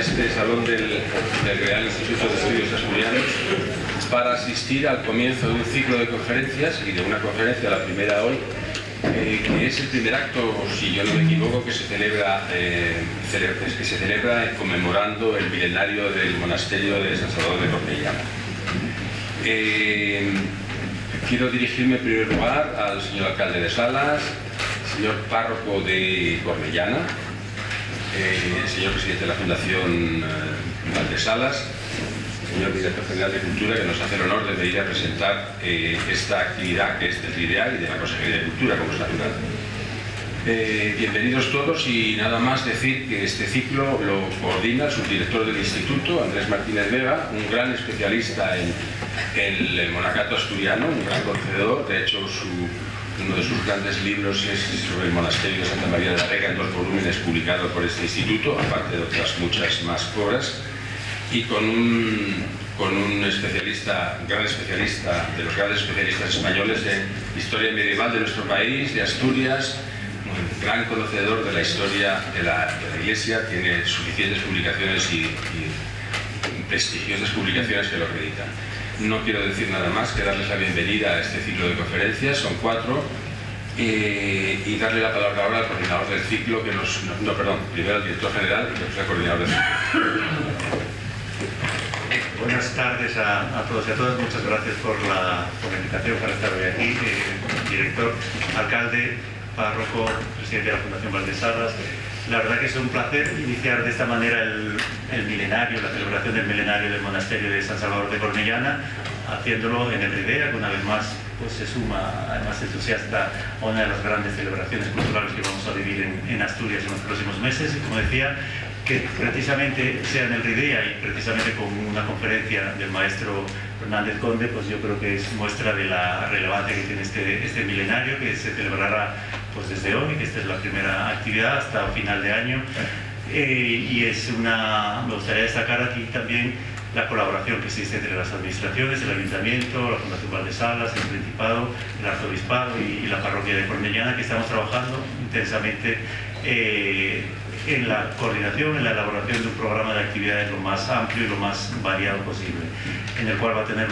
este salón del Real Instituto de Estudios Asturianos para asistir al comienzo de un ciclo de conferencias y de una conferencia, la primera hoy, que es el primer acto, si yo no me equivoco, que se celebra conmemorando el milenario del monasterio de San Salvador de Cornellana. Quiero dirigirme en primer lugar al señor alcalde de Salas, señor párroco de Cornellana, señor presidente de la Fundación Valdesalas, señor director general de Cultura, que nos hace el honor de venir a presentar esta actividad que es del IDEAL y de la Consejería de Cultura, como es natural. Bienvenidos todos, y nada más decir que este ciclo lo coordina el subdirector del Instituto, Andrés Martínez Vega, un gran especialista en el monacato asturiano, un gran conocedor. De hecho, uno de sus grandes libros es sobre el monasterio de Santa María de la Vega, en 2 volúmenes, publicado por este instituto, aparte de otras muchas más obras, y con un especialista, gran especialista, de los grandes especialistas españoles de historia medieval de nuestro país, de Asturias, un gran conocedor de la historia de la Iglesia, tiene suficientes publicaciones y prestigiosas publicaciones que lo acreditan. No quiero decir nada más que darles la bienvenida a este ciclo de conferencias, son 4, y darle la palabra ahora al coordinador del ciclo, primero al director general y después al coordinador del ciclo. Buenas tardes a todos y a todas, muchas gracias por la invitación para estar hoy aquí. Director, alcalde, párroco, presidente de la Fundación Valdesalas. La verdad que es un placer iniciar de esta manera el milenario, la celebración del milenario del monasterio de San Salvador de Cornellana, haciéndolo en el IDEA, que una vez más pues, se suma, además entusiasta, a una de las grandes celebraciones culturales que vamos a vivir en Asturias en los próximos meses. Y como decía, que precisamente sea en el IDEA y precisamente con una conferencia del maestro Fernández Conde, pues yo creo que es muestra de la relevancia que tiene este milenario, que se celebrará pues desde hoy, que esta es la primera actividad hasta final de año. Y me gustaría destacar aquí también la colaboración que existe entre las administraciones, el Ayuntamiento, la Fundación Valdesalas, el Principado, el Arzobispado y la Parroquia de Cornellana, que estamos trabajando intensamente en la coordinación, en la elaboración de un programa de actividades lo más amplio y lo más variado posible, en el cual va a tener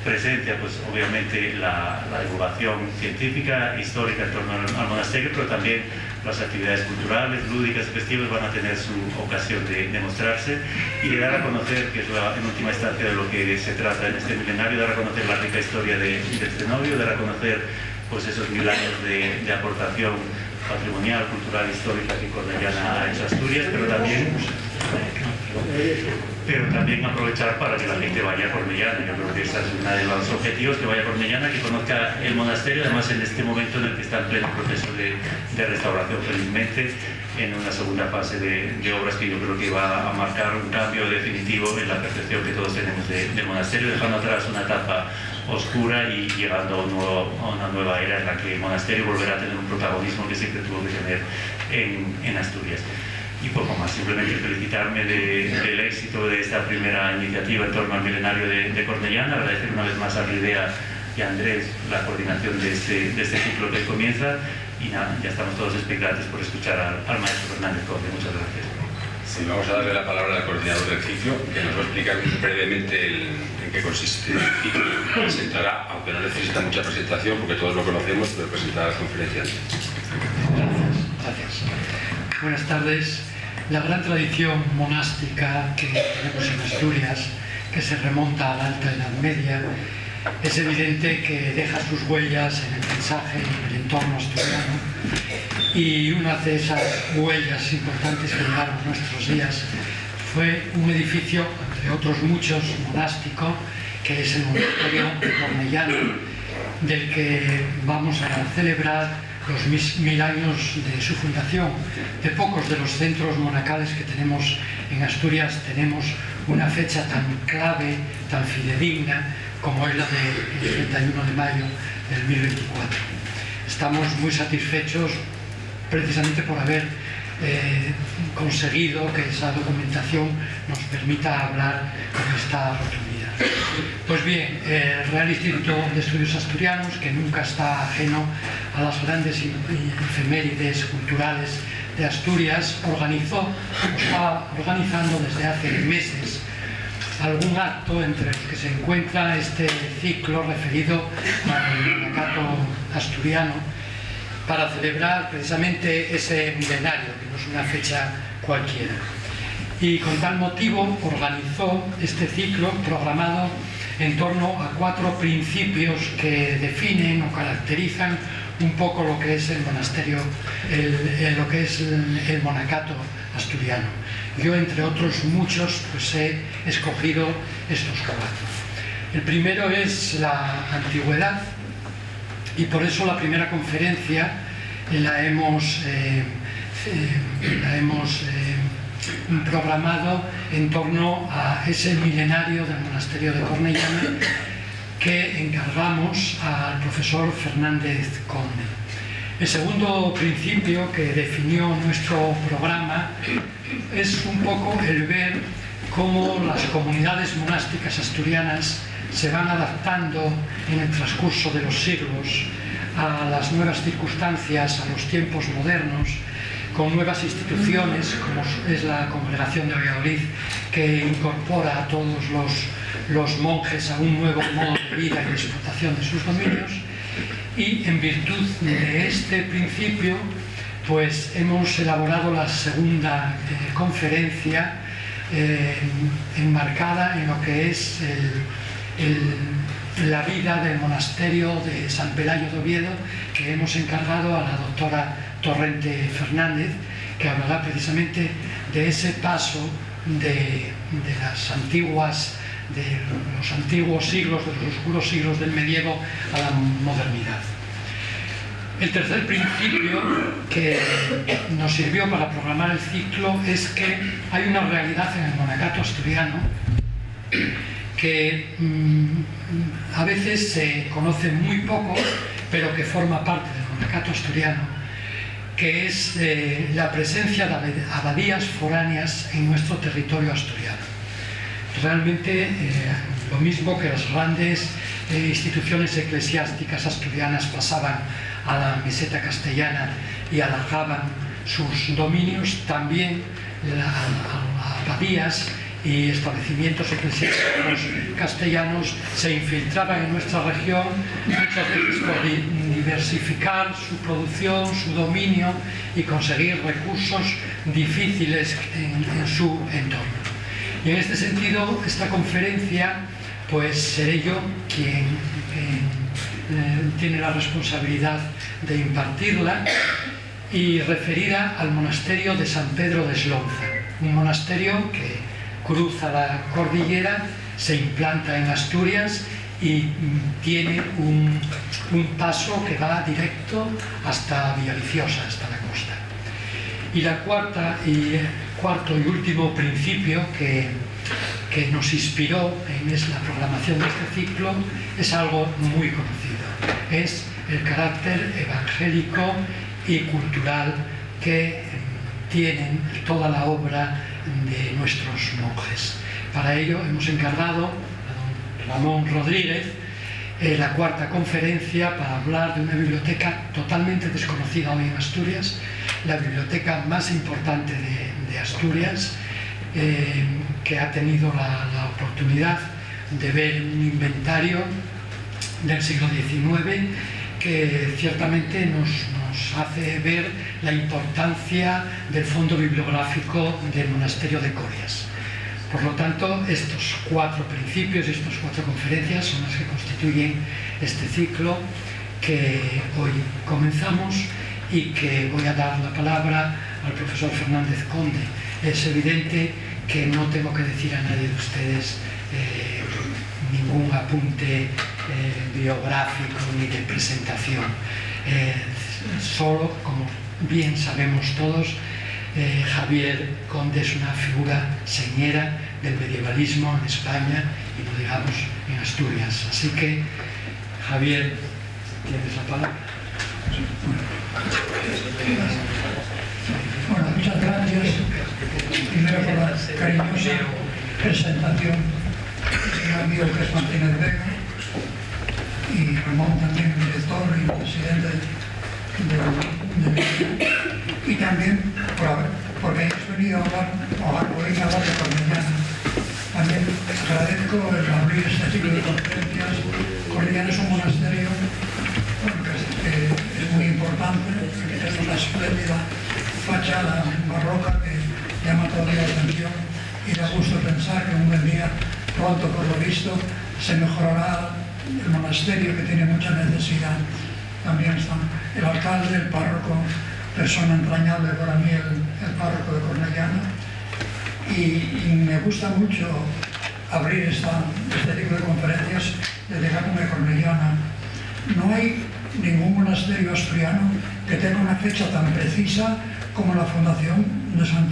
presencia, pues obviamente, la divulgación científica, histórica en torno al monasterio, pero también las actividades culturales, lúdicas y festivas van a tener su ocasión de mostrarse y de dar a conocer, que es en última instancia de lo que se trata en este milenario, dar a conocer la rica historia del cenobio, dar a conocer pues esos 1000 años de aportación patrimonial, cultural, histórica que Cornellana ha hecho a Asturias, pero también aprovechar para que la gente vaya a Cornellana. Yo creo que ese es uno de los objetivos, que vaya a Cornellana, que conozca el monasterio, además en este momento en el que está en pleno proceso de restauración, felizmente, en una segunda fase de obras que yo creo que va a marcar un cambio definitivo en la percepción que todos tenemos del monasterio, dejando atrás una etapa oscura y llegando a una nueva era en la que el monasterio volverá a tener un protagonismo que siempre tuvo que tener en Asturias. Y poco más, simplemente felicitarme del éxito de esta primera iniciativa en torno al milenario de Cornellana, agradecer una vez más a Ridea y a Andrés la coordinación de este ciclo que comienza, y nada, ya estamos todos expectantes por escuchar al maestro Fernández Conde. Muchas gracias. Sí, vamos a darle la palabra al coordinador del ciclo, que nos va a explicar brevemente en qué consiste el ciclo. Presentará, aunque no necesita mucha presentación, porque todos lo conocemos, pero presentará las conferencias. Gracias. Buenas tardes. La gran tradición monástica que tenemos en Asturias, que se remonta a la Alta Edad Media, es evidente que deja sus huellas en el mensaje y en el entorno asturiano, y una de esas huellas importantes que llegaron a nuestros días fue un edificio, entre otros muchos, monástico, que es el monasterio de Cornellana, del que vamos a celebrar los 1000 años de su fundación. De pocos de los centros monacales que tenemos en Asturias tenemos una fecha tan clave, tan fidedigna, como es la del 31 de mayo del 2024. Estamos muy satisfechos precisamente por haber conseguido que esa documentación nos permita hablar con esta oportunidad. Pues bien, el Real Instituto de Estudios Asturianos, que nunca está ajeno a las grandes efemérides culturales de Asturias estaba organizando desde hace meses algún acto entre los que se encuentra este ciclo referido al monacato asturiano, para celebrar precisamente ese milenario, que no es una fecha cualquiera. Y con tal motivo organizó este ciclo programado en torno a 4 principios que definen o caracterizan un poco lo que es el monasterio, lo que es el monacato asturiano. Yo, entre otros muchos, pues he escogido estos 4. El primero es la antigüedad, y por eso la primera conferencia la hemos programado en torno a ese milenario del monasterio de Cornellana, que encargamos al profesor Fernández Conde. El segundo principio que definió nuestro programa es un poco el ver cómo las comunidades monásticas asturianas se van adaptando en el transcurso de los siglos a las nuevas circunstancias, a los tiempos modernos, con nuevas instituciones, como es la Congregación de Valladolid, que incorpora a todos los monjes a un nuevo modo de vida y de explotación de sus dominios. Y en virtud de este principio, pues hemos elaborado la segunda conferencia enmarcada en lo que es la vida del monasterio de San Pelayo de Oviedo, que hemos encargado a la doctora Torrente Fernández, que hablará precisamente de ese paso de los antiguos siglos, de los oscuros siglos del medievo a la modernidad. El tercer principio que nos sirvió para programar el ciclo es que hay una realidad en el monacato asturiano que a veces se conoce muy poco, pero que forma parte del monacato asturiano, que es la presencia de abadías foráneas en nuestro territorio asturiano. Realmente lo mismo que las grandes instituciones eclesiásticas asturianas pasaban a la meseta castellana y alargaban sus dominios, también abadías y establecimientos eclesiásticos castellanos se infiltraban en nuestra región, muchas veces por diversificar su producción, su dominio y conseguir recursos difíciles en su entorno. Y en este sentido, esta conferencia, pues seré yo quien tiene la responsabilidad de impartirla, y referida al monasterio de San Pedro de Eslonza, un monasterio que cruza la cordillera, se implanta en Asturias y tiene un paso que va directo hasta Villaviciosa, hasta la costa. Y cuarto y último principio que nos inspiró en la programación de este ciclo es algo muy conocido, es el carácter evangélico y cultural que tienen toda la obra de nuestros monjes. Para ello hemos encargado a don Ramón Rodríguez la cuarta conferencia para hablar de una biblioteca totalmente desconocida hoy en Asturias, la biblioteca más importante de Asturias, que ha tenido la oportunidad de ver un inventario del siglo XIX que ciertamente nos hace ver la importancia del fondo bibliográfico del monasterio de Corias. Por lo tanto, estos 4 principios y estas 4 conferencias son las que constituyen este ciclo que hoy comenzamos y que voy a dar la palabra al profesor Fernández Conde. Es evidente que no tengo que decir a nadie de ustedes ningún apunte biográfico ni de presentación. Solo, como bien sabemos todos, Javier Conde es una figura señera del medievalismo en España y no digamos en Asturias. Así que, Javier, tienes la palabra. Bueno, muchas gracias. Primero por la cariñosa presentación del amigo que es Martínez Vega y Ramón también, director y presidente del de mi vida. Y también porque hayas venido a hablar, o venir a hablar de Cornellana. También agradezco el abrir este ciclo de conferencias. Cornellana es un monasterio que es muy importante, que tiene una espléndida fachada barroca que llama todavía la atención, y da gusto pensar que un buen día, pronto por lo visto, se mejorará el monasterio, que tiene mucha necesidad. También están el alcalde, el párroco, persona entrañable para mí, el párroco de Cornellana, y me gusta mucho abrir este ciclo de conferencias dedicándome a Cornellana. No hay ningún monasterio asturiano que tenga una fecha tan precisa como la fundación de San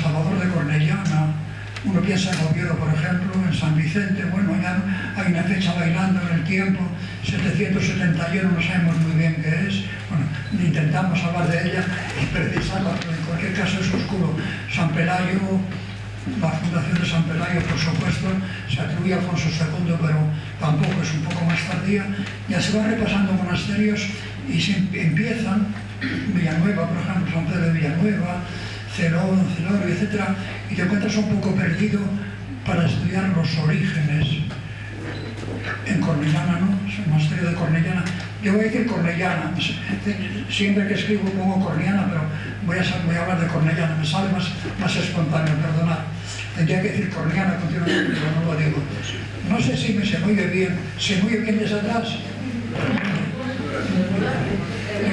Salvador de Cornellana. Uno piensa en Oviedo, por ejemplo, en San Vicente. Bueno, ya hay una fecha bailando en el tiempo, 771, no sabemos muy bien qué es. Bueno, intentamos hablar de ella y precisarla, pero en cualquier caso es oscuro. San Pelayo, la fundación de San Pelayo, por supuesto, se atribuye a Alfonso II, pero tampoco, es un poco más tardía. Ya se van repasando monasterios y se empiezan, Villanueva, por ejemplo, San Pedro de Villanueva, Celón, Celorio, etc. Y te encuentras un poco perdido para estudiar los orígenes. En Cornellana, ¿no? Es el monasterio de Cornellana. Yo voy a decir Cornellana, siempre que escribo pongo Cornellana, pero voy a hablar de Cornellana, me sale más espontáneo, perdonad. Tendría que decir Cornellana continuamente, pero no lo digo. No sé si se me oye bien. ¿Se me oye bien desde atrás?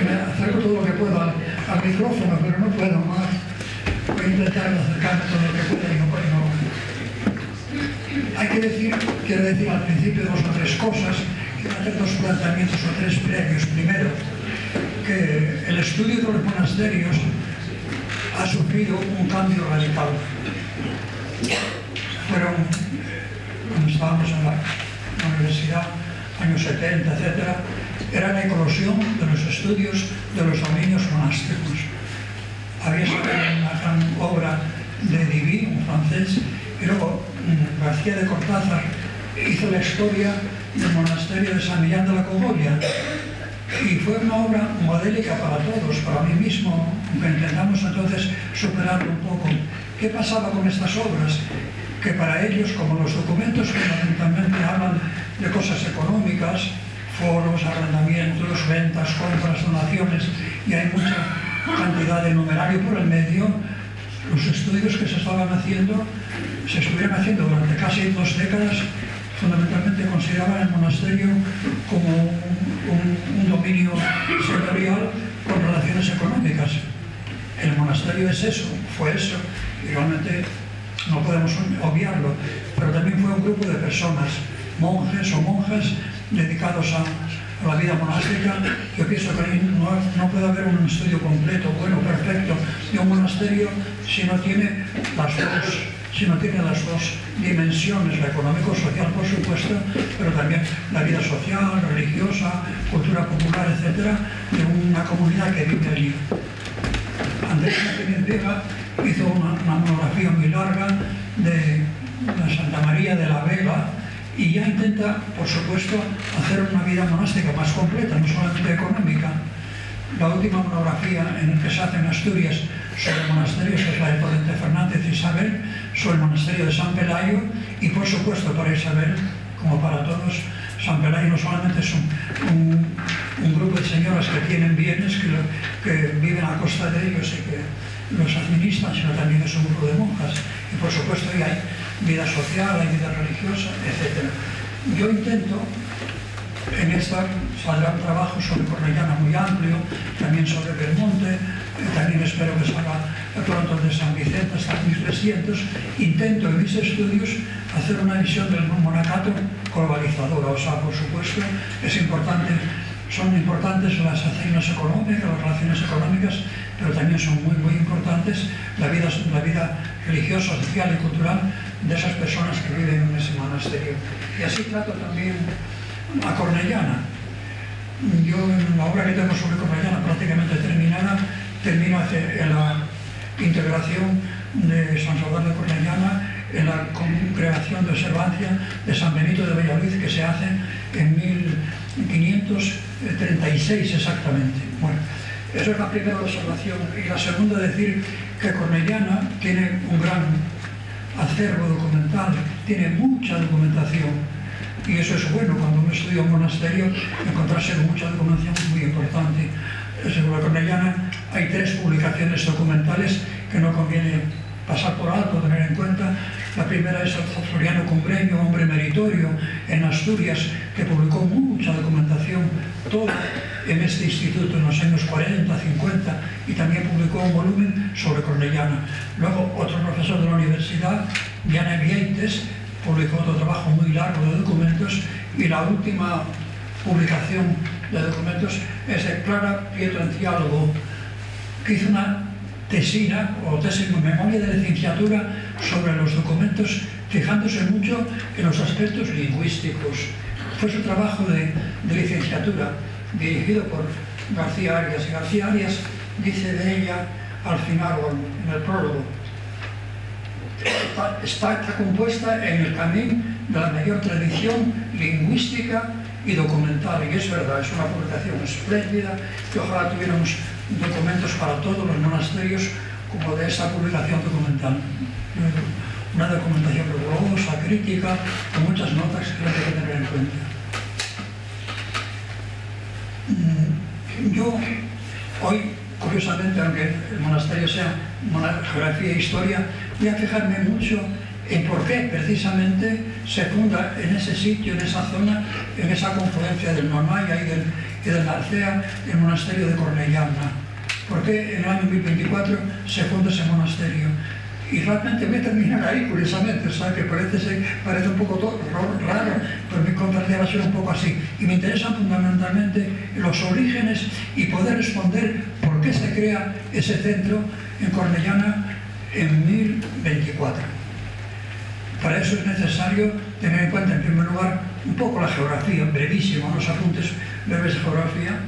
Me acerco todo lo que puedo al micrófono, pero no puedo más. Voy a intentar acercarme todo lo que pueda y no. Hay que decir, quiero decir al principio 2 o 3 cosas, quiero hacer 2 planteamientos o 3 previos. Primero, que el estudio de los monasterios ha sufrido un cambio radical. Cuando estábamos en la universidad, años 70, etc., era la eclosión de los estudios de los dominios monásticos. Había salido una gran obra de Diví, un francés, y luego García de Cortázar hizo la historia del monasterio de San Millán de la Cogolla, y fue una obra modélica para todos, para mí mismo, aunque intentamos entonces superarlo un poco. ¿Qué pasaba con estas obras? Que para ellos, como los documentos fundamentalmente hablan de cosas económicas, foros, arrendamientos, ventas, compras, donaciones, y hay mucha cantidad de numerario por el medio, los estudios que se estuvieron haciendo durante casi 2 décadas, fundamentalmente consideraban el monasterio como un dominio señorial con relaciones económicas. El monasterio es eso, fue eso, y realmente no podemos obviarlo, pero también fue un grupo de personas, monjes o monjas, dedicados a la vida monástica. Yo pienso que no puede haber un estudio completo, bueno, perfecto, de un monasterio si no tiene las dos dimensiones, la económico-social, por supuesto, pero también la vida social, religiosa, cultura popular, etcétera, de una comunidad que vive allí. Andrés Martínez Vega hizo una monografía muy larga de Santa María de la Vega, y ya intenta, por supuesto, hacer una vida monástica más completa, no solamente económica. La última monografía que se hace en Asturias sobre monasterios es la de Torrente Fernández e Isabel, sobre el monasterio de San Pelayo, y por supuesto para Isabel, como para todos, San Pelayo no solamente es un grupo de señoras que tienen bienes, que viven a costa de ellos y que los administran, sino también es un grupo de monjas. Y por supuesto ahí hay vida social, hay vida religiosa, etc. Yo intento, en esta saldrá un trabajo sobre Cornellana muy amplio, también sobre Belmonte, también espero que salga pronto de San Vicente hasta 1300. Intento en mis estudios hacer una visión del monacato globalizadora, o sea, por supuesto, son importantes las acciones económicas, las relaciones económicas, pero también son muy importantes la vida religiosa, social y cultural de esas personas que viven en ese monasterio. Y así trato también a Cornellana. Yo en la obra que tengo sobre Cornellana prácticamente terminada, termino en la integración de San Salvador de Cornellana en la congregación de observancia de San Benito de Valladolid, que se hace en 1536 exactamente. Bueno, Esa es la primera observación. Y la segunda, decir que Cornellana tiene un gran acervo documental, tiene mucha documentación. Y eso es bueno cuando uno estudia un monasterio, encontrarse con mucha documentación es muy importante. Según la Cornellana hay 3 publicaciones documentales que no conviene pasar por alto, tener en cuenta. La primera es el Floriano Cumbreño, hombre meritorio en Asturias, que publicó mucha documentación, toda en este instituto en los años 40, 50, y también publicó un volumen sobre Cornellana. Luego otro profesor de la universidad, Diana Vieites, publicó otro trabajo muy largo de documentos, y la última publicación de documentos es de Clara Pietro Enciálogo, que hizo una tesina o tesis de memoria de licenciatura sobre los documentos, fijándose mucho en los aspectos lingüísticos. Fue su trabajo de licenciatura, dirigido por García Arias, y García Arias dice de ella al final, o en el prólogo, está compuesta en el camino de la mayor tradición lingüística y documental, y es verdad, es una publicación espléndida, que ojalá tuviéramos documentos para todos los monasterios como de esta publicación documental. Una documentación rigurosa, crítica, con muchas notas que hay que tener en cuenta. Yo hoy, curiosamente, aunque el monasterio sea geografía e historia, voy a fijarme mucho en por qué precisamente se funda en ese sitio, en esa zona, en esa confluencia del Nonaya y del Narcea, el monasterio de Cornellana. ¿Por qué en el año 1024 se funda ese monasterio? Y realmente voy a terminar ahí, curiosamente, ¿sabes? Que parece un poco raro, pero mi conferencia va a ser un poco así. Y me interesan fundamentalmente los orígenes y poder responder por qué se crea ese centro en Cornellana en 1024. Para eso es necesario tener en cuenta, en primer lugar, un poco la geografía, brevísimo, unos apuntes breves de geografía.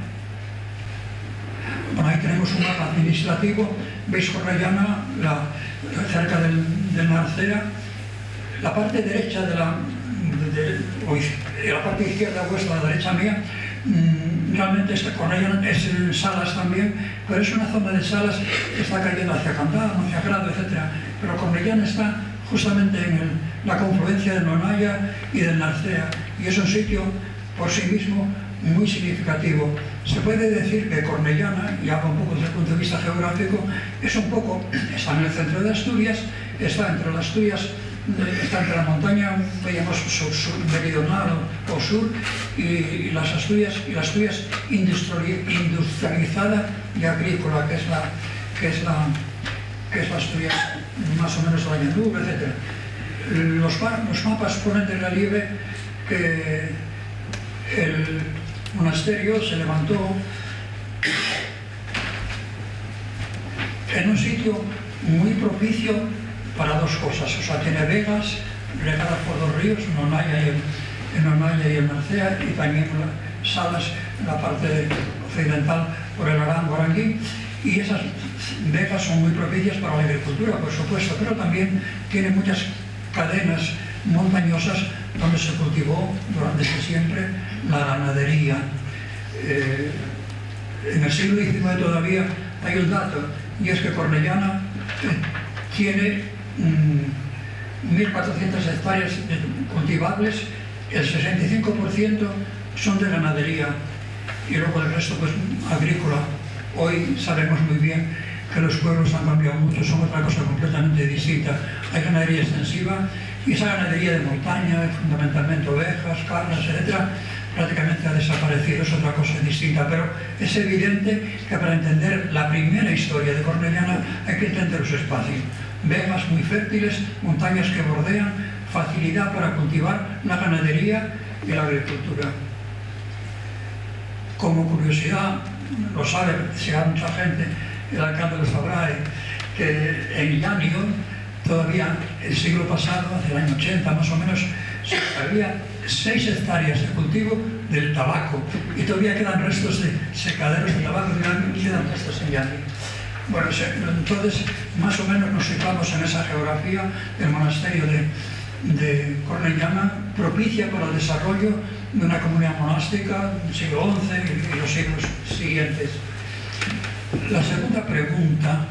Bueno, ahí tenemos un mapa administrativo. Veis Cornellana, cerca del Narcea. La parte derecha la parte izquierda vuestra, la derecha mía, realmente Cornellana es en salas también, pero es una zona de salas que está cayendo hacia Candamo, hacia Grado, etc. Pero Cornellana está justamente en la confluencia del Nonaya y del Narcea, y es un sitio por sí mismo muy significativo. Se puede decir que Cornellana, y hablo un poco desde el punto de vista geográfico, está en el centro de Asturias, está entre las Asturias, está entre la montaña, veíamos meridional o sur, y las Asturias industrializada y agrícola, que es la Asturias más o menos de la llanura, etc. Los mapas ponen de relieve que el monasterio se levantó en un sitio muy propicio para dos cosas. O sea, tiene vegas regadas por dos ríos, el Nonaya y el Narcea, y también salas en la parte occidental por el Aranguí, y esas vegas son muy propicias para la agricultura, por supuesto, pero también tiene muchas cadenas montañosas donde se cultivó durante siempre la ganadería. En el siglo XIX todavía hay un dato, y es que Cornellana tiene 1.400 hectáreas cultivables, el 65% son de ganadería y luego el resto pues agrícola. Hoy sabemos muy bien que los pueblos han cambiado mucho, son otra cosa completamente distinta. Hay ganadería extensiva, y esa ganadería de montaña, fundamentalmente ovejas, carnes, etcétera, prácticamente ha desaparecido, es otra cosa distinta. Pero es evidente que para entender la primera historia de Cornellana hay que entender los espacios. Vegas muy fértiles, montañas que bordean, facilidad para cultivar la ganadería y la agricultura. Como curiosidad, lo sabe, si hay mucha gente, el alcalde lo sabrá, que en Llanio, todavía el siglo pasado, hacia el año 80 más o menos, había 6 hectáreas de cultivo del tabaco, y todavía quedan restos de secaderos de tabaco, quedan restos en Llanio. Bueno, entonces más o menos nos situamos en esa geografía del monasterio de Cornellana, propicia para el desarrollo de una comunidad monástica del siglo XI y los siglos siguientes. La segunda pregunta,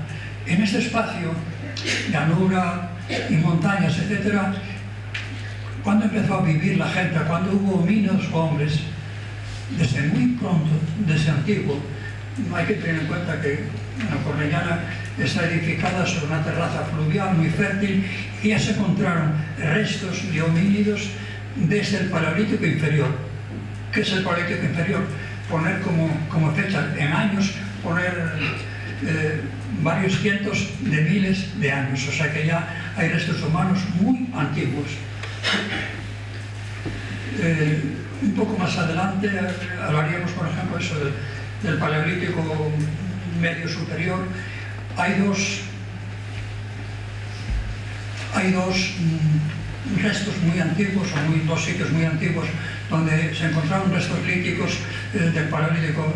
en este espacio, llanura y montañas, etcétera, ¿cuándo empezó a vivir la gente? ¿Cuándo hubo homínidos o hombres? Desde muy pronto, desde antiguo. Hay que tener en cuenta que la Cornellana está edificada sobre una terraza fluvial muy fértil y ya se encontraron restos de homínidos desde el Paleolítico inferior. ¿Qué es el Paleolítico inferior? Poner como fecha en años, poner varios cientos de miles de años, o sea que ya hay restos humanos muy antiguos. Un poco más adelante hablaríamos, por ejemplo, eso del Paleolítico medio superior. Hay dos restos muy antiguos, o dos sitios muy antiguos donde se encontraron restos líticos del Paleolítico,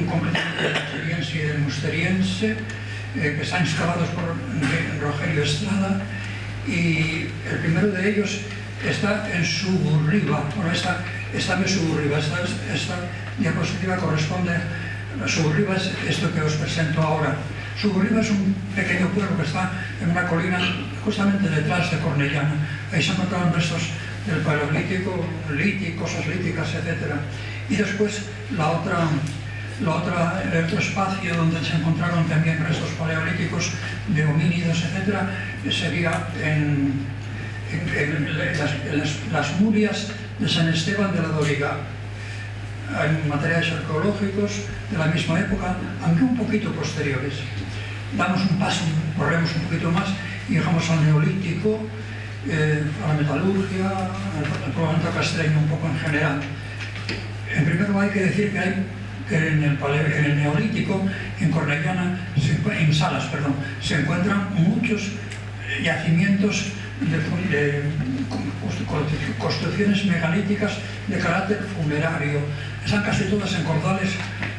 concretamente del Musteriense y del Musteriense, que están excavados por Rogerio Estrada, y el primero de ellos está en Suburriba. Bueno, esta no es Suburriba, esta diapositiva corresponde a Suburriba, es esto que os presento ahora. Suburriba es un pequeño pueblo que está en una colina justamente detrás de Cornellana. Ahí se encontraron restos del Paleolítico, cosas líticas, etc. Y después el otro espacio donde se encontraron también restos paleolíticos de homínidos, etc., sería en las Murias de San Esteban de la Doriga. Hay materiales arqueológicos de la misma época, aunque un poquito posteriores. Damos un paso, corremos un poquito más y llegamos al Neolítico, a la metalurgia, al poblamiento castreño un poco en general. En primer lugar hay que decir que en el Neolítico, en Cornellana, en Salas, se encuentran muchos yacimientos de construcciones megalíticas de carácter funerario. Están casi todas en cordales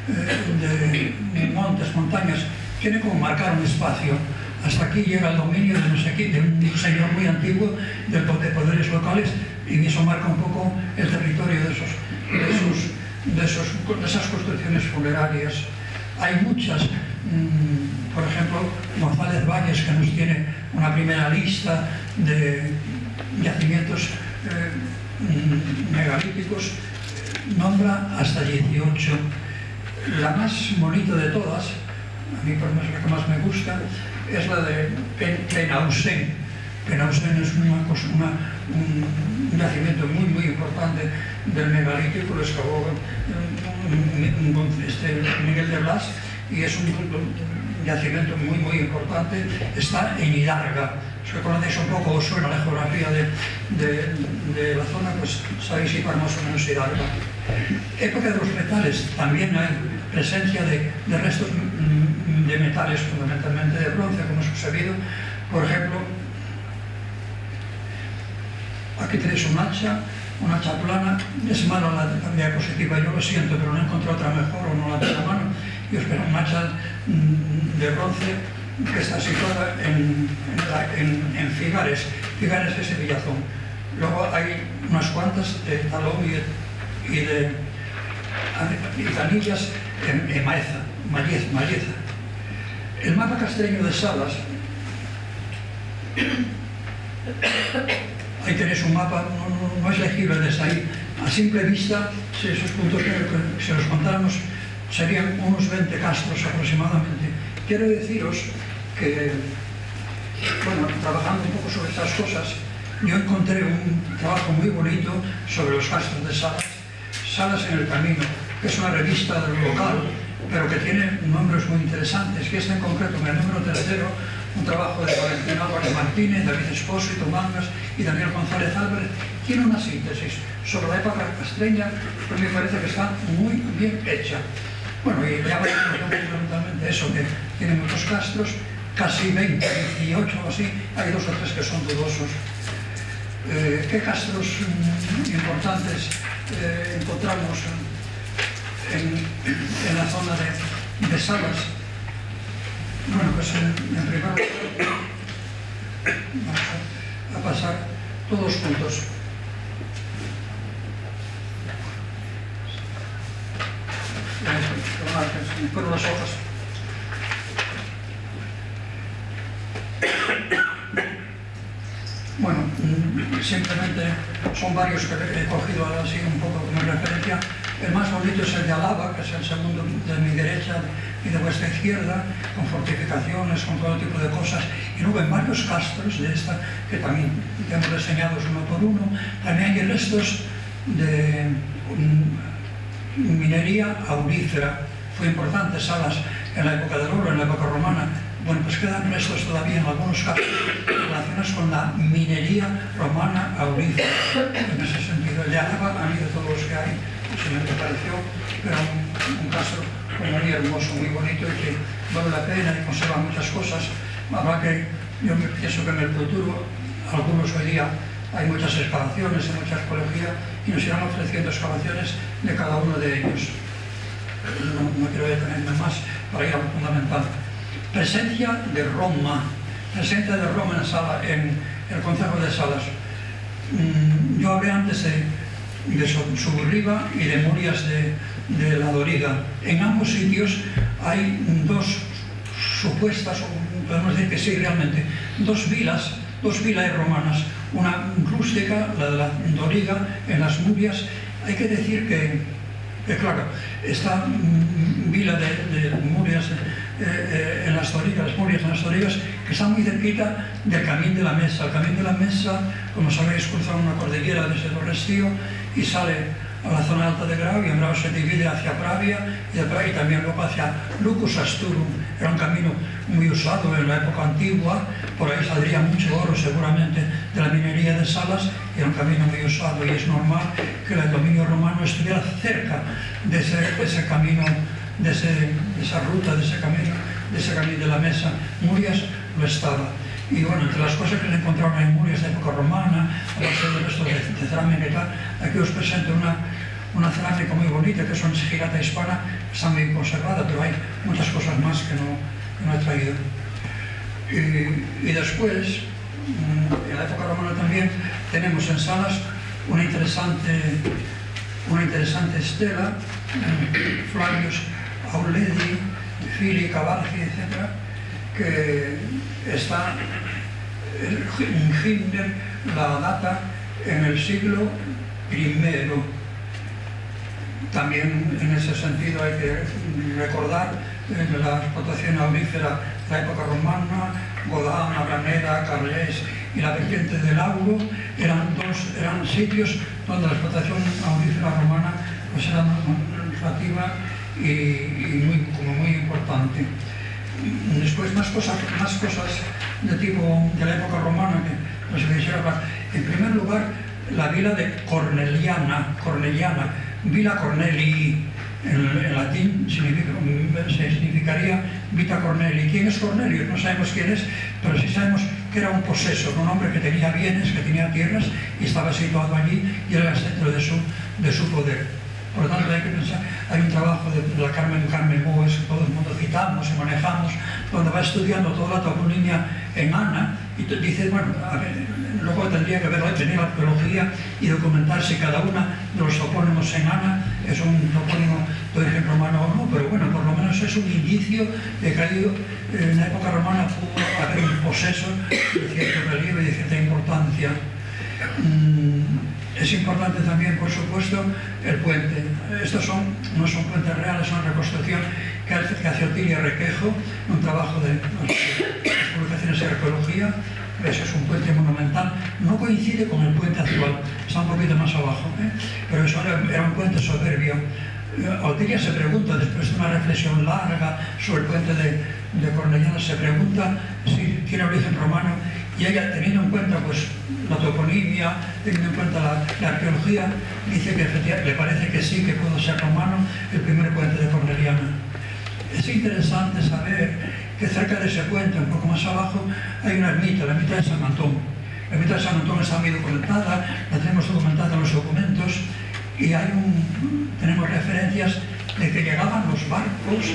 de montes, montañas. Tiene como marcar un espacio. Hasta aquí llega el dominio de no sé qué, de un señor muy antiguo, de poderes locales, y eso marca un poco el territorio de esas construcciones funerarias. Hay muchas, por ejemplo, González Valles, que nos tiene una primera lista de yacimientos megalíticos, nombra hasta 18. La más bonita de todas, a mí por lo menos la que más me gusta, es la de Penausen. Penausen es un yacimiento muy importante del megalítico, lo excavó Miguel de Blas, y es un yacimiento muy importante. Está en Hidalga. Si conocéis un poco, os suena la geografía de la zona, pues sabéis situar más o menos Hidalga. Época de los metales, también hay presencia de restos de metales, fundamentalmente de bronce, como hemos sabido. Por ejemplo, aquí tenéis un hacha plana. Es mala la diapositiva, yo lo siento, pero no he encontrado otra mejor, o no la tengo a mano. Y os espero un hacha de bronce que está situada en Figares. Figares es el Villazón. Luego hay unas cuantas de Talón y de Canillas en Malleza. El mapa castreño de Salas, ahí tenéis un mapa, no es legible desde ahí. A simple vista, si esos puntos que si los contáramos, serían unos 20 castros aproximadamente. Quiero deciros que, bueno, trabajando un poco sobre estas cosas, yo encontré un trabajo muy bonito sobre los castros de Salas. Salas en el Camino, que es una revista local, pero que tiene nombres muy interesantes, que está en concreto en el número 3, un trabajo de Valentín Álvarez Martínez, David Espósito Mangas y Daniel González Álvarez. Tiene una síntesis sobre la época castreña que me parece que está muy bien hecha. Bueno, y ya veis fundamentalmente eso, que tiene muchos castros, casi 20, 18 o así, hay 2 o 3 que son dudosos. ¿Qué castros importantes encontramos en la zona de Salas? Bueno, pues en primer lugar vamos a pasar todos juntos. marcas, pero las hojas. Bueno, simplemente son varios que he cogido así un poco como referencia. El más bonito es el de Alaba, que es el segundo de mi derecha y de vuestra izquierda, con fortificaciones, con todo tipo de cosas. Y luego en varios castros de esta, que también tenemos reseñados uno por uno, también hay restos de minería aurífera. Fue importante Salas en la época del oro, en la época romana. Bueno, pues quedan restos todavía en algunos casos relacionados con la minería romana aurífera. En ese sentido, el de Álava, a mí de todos los que hay, se me pareció que era un castro como muy hermoso, muy bonito y que vale la pena y conserva muchas cosas. Habrá que, yo pienso que en el futuro, algunos hoy día, hay muchas excavaciones, hay mucha arqueología y nos irán ofreciendo excavaciones de cada uno de ellos. No quiero detenerme más para ir a lo fundamental. Presencia de Roma en la sala, en el Concejo de Salas. Yo hablé antes de Suburriba y de Murias de la Doriga. En ambos sitios hay dos supuestas, o podemos decir que sí, realmente, dos vilas romanas. Una rústica, la de la Doriga, en las Murias. Hay que decir que claro, esta vila de Murias en las Dorigas, las Murias en las Dorigas, que está muy cerquita del Camín de la Mesa. El Camín de la Mesa, como sabéis, cruza una cordillera desde el Restío y sale a la zona alta de Grau, y en Grau se divide hacia Pravia y de Pravia también luego hacia Lucus Asturum. Era un camino muy usado en la época antigua, por ahí saldría mucho oro seguramente de la minería de Salas, y era un camino muy usado, y es normal que el dominio romano estuviera cerca de ese camino, de esa ruta, de ese camino de la Mesa. Murias lo estaba. Y bueno, entre las cosas que se encontraron en Murias de época romana, aparte del resto de cerámica y tal, aquí os presento una cerámica muy bonita, que es una sigillata hispana, está muy conservada, pero hay muchas cosas más que no he traído. Y después, en la época romana también, tenemos en Salas una interesante estela, Flavius Auledi, Fili, Cavargi, etc., que está en Himmler, la data en el siglo I. También en ese sentido hay que recordar la explotación aurífera de la época romana, Godán, Abraneda, Carles y la vertiente del Auro eran sitios donde la explotación aurífera romana pues era relativa y muy importante. Después más cosas de tipo de la época romana que no se quisiera hablar. En primer lugar, la vila de Corneliana, Villa Cornelii, en latín significaría Vita Cornelii. ¿Quién es Cornelio? No sabemos quién es, pero sí sabemos que era un posesor, un hombre que tenía bienes, que tenía tierras y estaba situado allí y era el centro de su poder. Por lo tanto, hay que pensar, hay un trabajo de la Carmen Boes, que todo el mundo citamos y manejamos, donde va estudiando toda la toponimia en Ana y dice, bueno, a ver, luego tendría que tener arqueología y documentarse cada una de los topónimos en Ana, es un topónimo de origen romano o no, pero bueno, por lo menos es un indicio de que en la época romana pudo haber un poseso de cierto relieve y de cierta importancia. Es importante también, por supuesto, el puente. Estos no son puentes reales, son reconstrucción que hace Otilia Requejo, un trabajo de publicaciones de arqueología. Ese es un puente monumental. No coincide con el puente actual, está un poquito más abajo, pero eso era un puente soberbio. Otilia se pregunta, después de una reflexión larga sobre el puente de Corneliana, se pregunta si tiene origen romano, y ella, teniendo en cuenta pues la toponimia, teniendo en cuenta la arqueología, dice que efectivamente le parece que sí, que pudo ser romano el primer puente de Corneliana. Es interesante saber que cerca de ese puente, un poco más abajo, hay una ermita, la ermita de San Antón. La ermita de San Antón está muy documentada, la tenemos documentada en los documentos, y tenemos referencias de que llegaban los barcos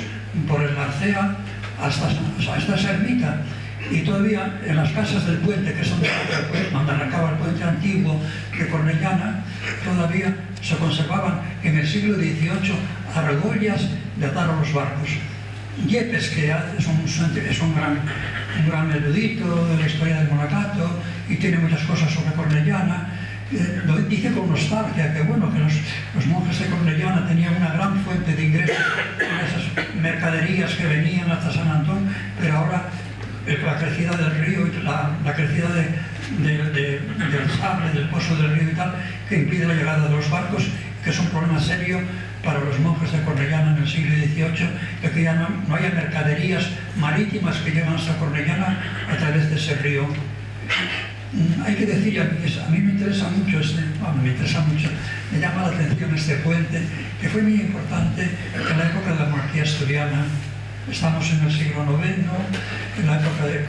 por el Narcea hasta esa ermita. Y todavía en las casas del puente, que son donde arrancaba el puente antiguo de Cornellana, todavía se conservaban en el siglo XVIII argollas de atar a los barcos. Yepes, que es un gran erudito de la historia del monacato y tiene muchas cosas sobre Cornellana, lo dice con nostalgia, que bueno, que los monjes de Cornellana tenían una gran fuente de ingresos con esas mercaderías que venían hasta San Antón, pero ahora la crecida del río y la crecida del sable, del pozo del río y tal, que impide la llegada de los barcos, que es un problema serio para los monjes de Cornellana en el siglo XVIII, de que ya no haya mercaderías marítimas que llegan hasta Cornellana a través de ese río. Hay que decir, a mí me interesa mucho me llama la atención este puente, que fue muy importante en la época de la monarquía asturiana. Estamos en el siglo IX, en la época de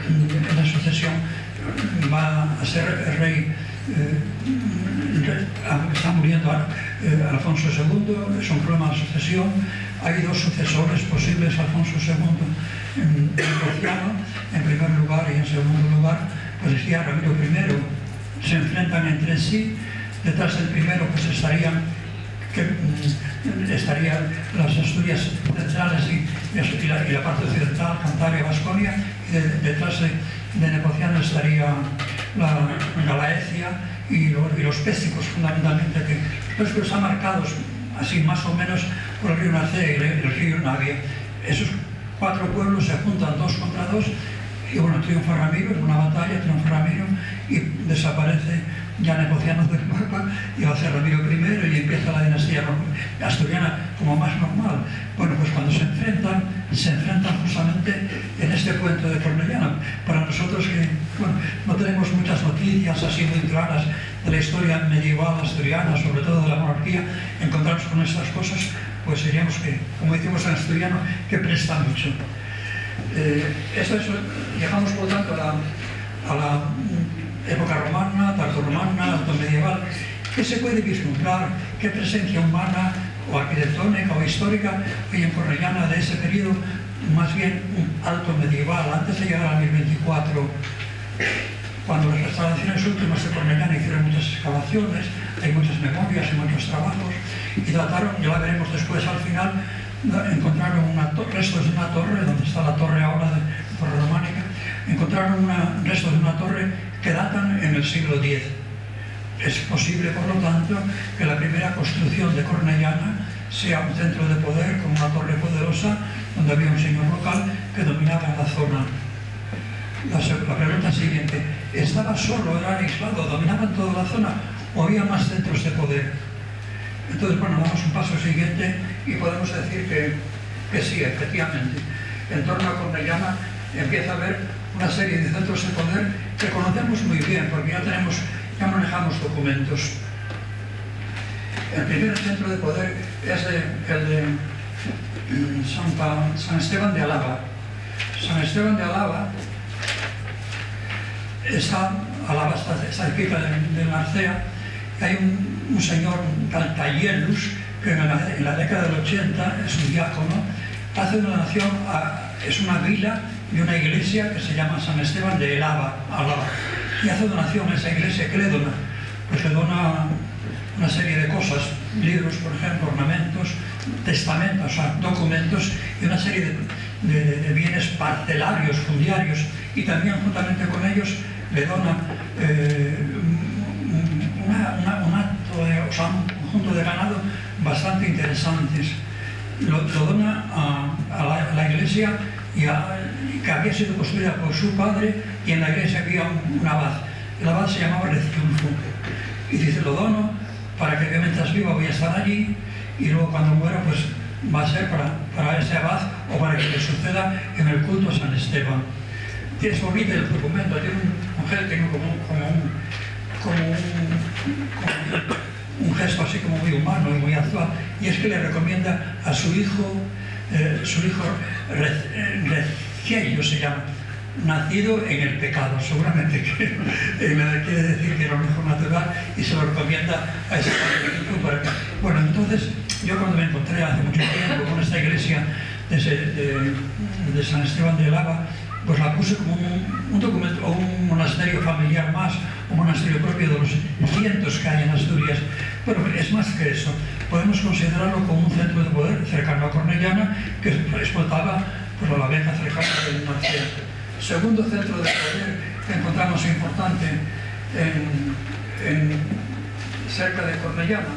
la sucesión, va a ser el rey, está muriendo Alfonso II, es un problema de sucesión. Hay dos sucesores posibles, Alfonso II negociado en primer lugar, y en segundo lugar pues decía Ramiro I. Se enfrentan entre sí. Detrás del primero pues estarían las Asturias centrales y la parte occidental, Cantabria, Baskonia, y detrás de Nepociano estaría la Galaecia y los pésicos, fundamentalmente, que después están marcados así más o menos por el río Narcea y el río Navia. Esos cuatro pueblos se juntan 2 contra 2 y bueno, triunfa Ramiro, en una batalla triunfa Ramiro y desaparece ya Nepociano del mapa y va a ser Ramiro I y empieza la dinastía asturiana como más normal. Bueno, pues cuando se enfrentan justamente en este puente de Cornellana. Para nosotros que bueno, no tenemos muchas noticias así muy claras de la historia medieval asturiana, sobre todo de la monarquía, encontrarnos con estas cosas, pues diríamos que, como decimos en asturiano, que presta mucho. Llegamos por tanto a la época romana, tardorromana, altomedieval. ¿Qué se puede vislumbrar? ¿Qué presencia humana o arquitectónica o histórica hay en Cornellana de ese periodo? Más bien un alto medieval, antes de llegar al 1024, cuando las restauraciones últimas de Cornellana hicieron muchas excavaciones, hay muchas memorias y muchos trabajos, y dataron, ya la veremos después al final, encontraron restos de una torre, donde está la torre ahora de torre románica, encontraron restos de una torre que datan en el siglo X. Es posible, por lo tanto, que la primera construcción de Cornellana sea un centro de poder con una torre poderosa donde había un señor local que dominaba la zona. La pregunta siguiente: ¿estaba solo, era aislado, dominaban toda la zona o había más centros de poder? Entonces, bueno, damos un paso siguiente y podemos decir que sí, efectivamente. En torno a Cornellana empieza a haber una serie de centros de poder que conocemos muy bien porque ya manejamos documentos. El primer centro de poder es el de San Esteban de Alaba. San Esteban de Alaba está cerquita de Narcea, y hay un señor, tal Tayelus, que en la década del 80 es un diácono, hace una donación, es una vila y una iglesia que se llama San Esteban de Alaba, y hace donación a esa iglesia. ¿Qué le dona? Pues le dona una serie de cosas, libros, por ejemplo, ornamentos, testamentos, o sea, documentos, y una serie de bienes parcelarios, fundiarios, y también juntamente con ellos le dona un conjunto de ganado bastante interesantes. Lo dona a la iglesia que había sido construida por su padre, y en la iglesia había un abad. El abad se llamaba Rezciunfo, y dice: lo dono para que mientras viva voy a estar allí, y luego cuando muera pues va a ser para ese abad o para que le suceda en el culto a San Esteban. Es bonito el documento, tiene un gesto como un gesto así como muy humano y muy actual, y es que le recomienda a su hijo Reciello se llama, nacido en el pecado, seguramente que quiere decir que era un hijo natural, y se lo recomienda a ese padre. Bueno, entonces yo cuando me encontré hace mucho tiempo con esta iglesia de San Esteban de Alaba, pues la puse como un documento, o un monasterio familiar más, un monasterio propio de los cientos que hay en Asturias. Bueno, es más que eso, podemos considerarlo como un centro de poder cercano a Cornellana que explotaba por la vieja cercana del Narcea. Segundo centro de poder que encontramos importante cerca de Cornellana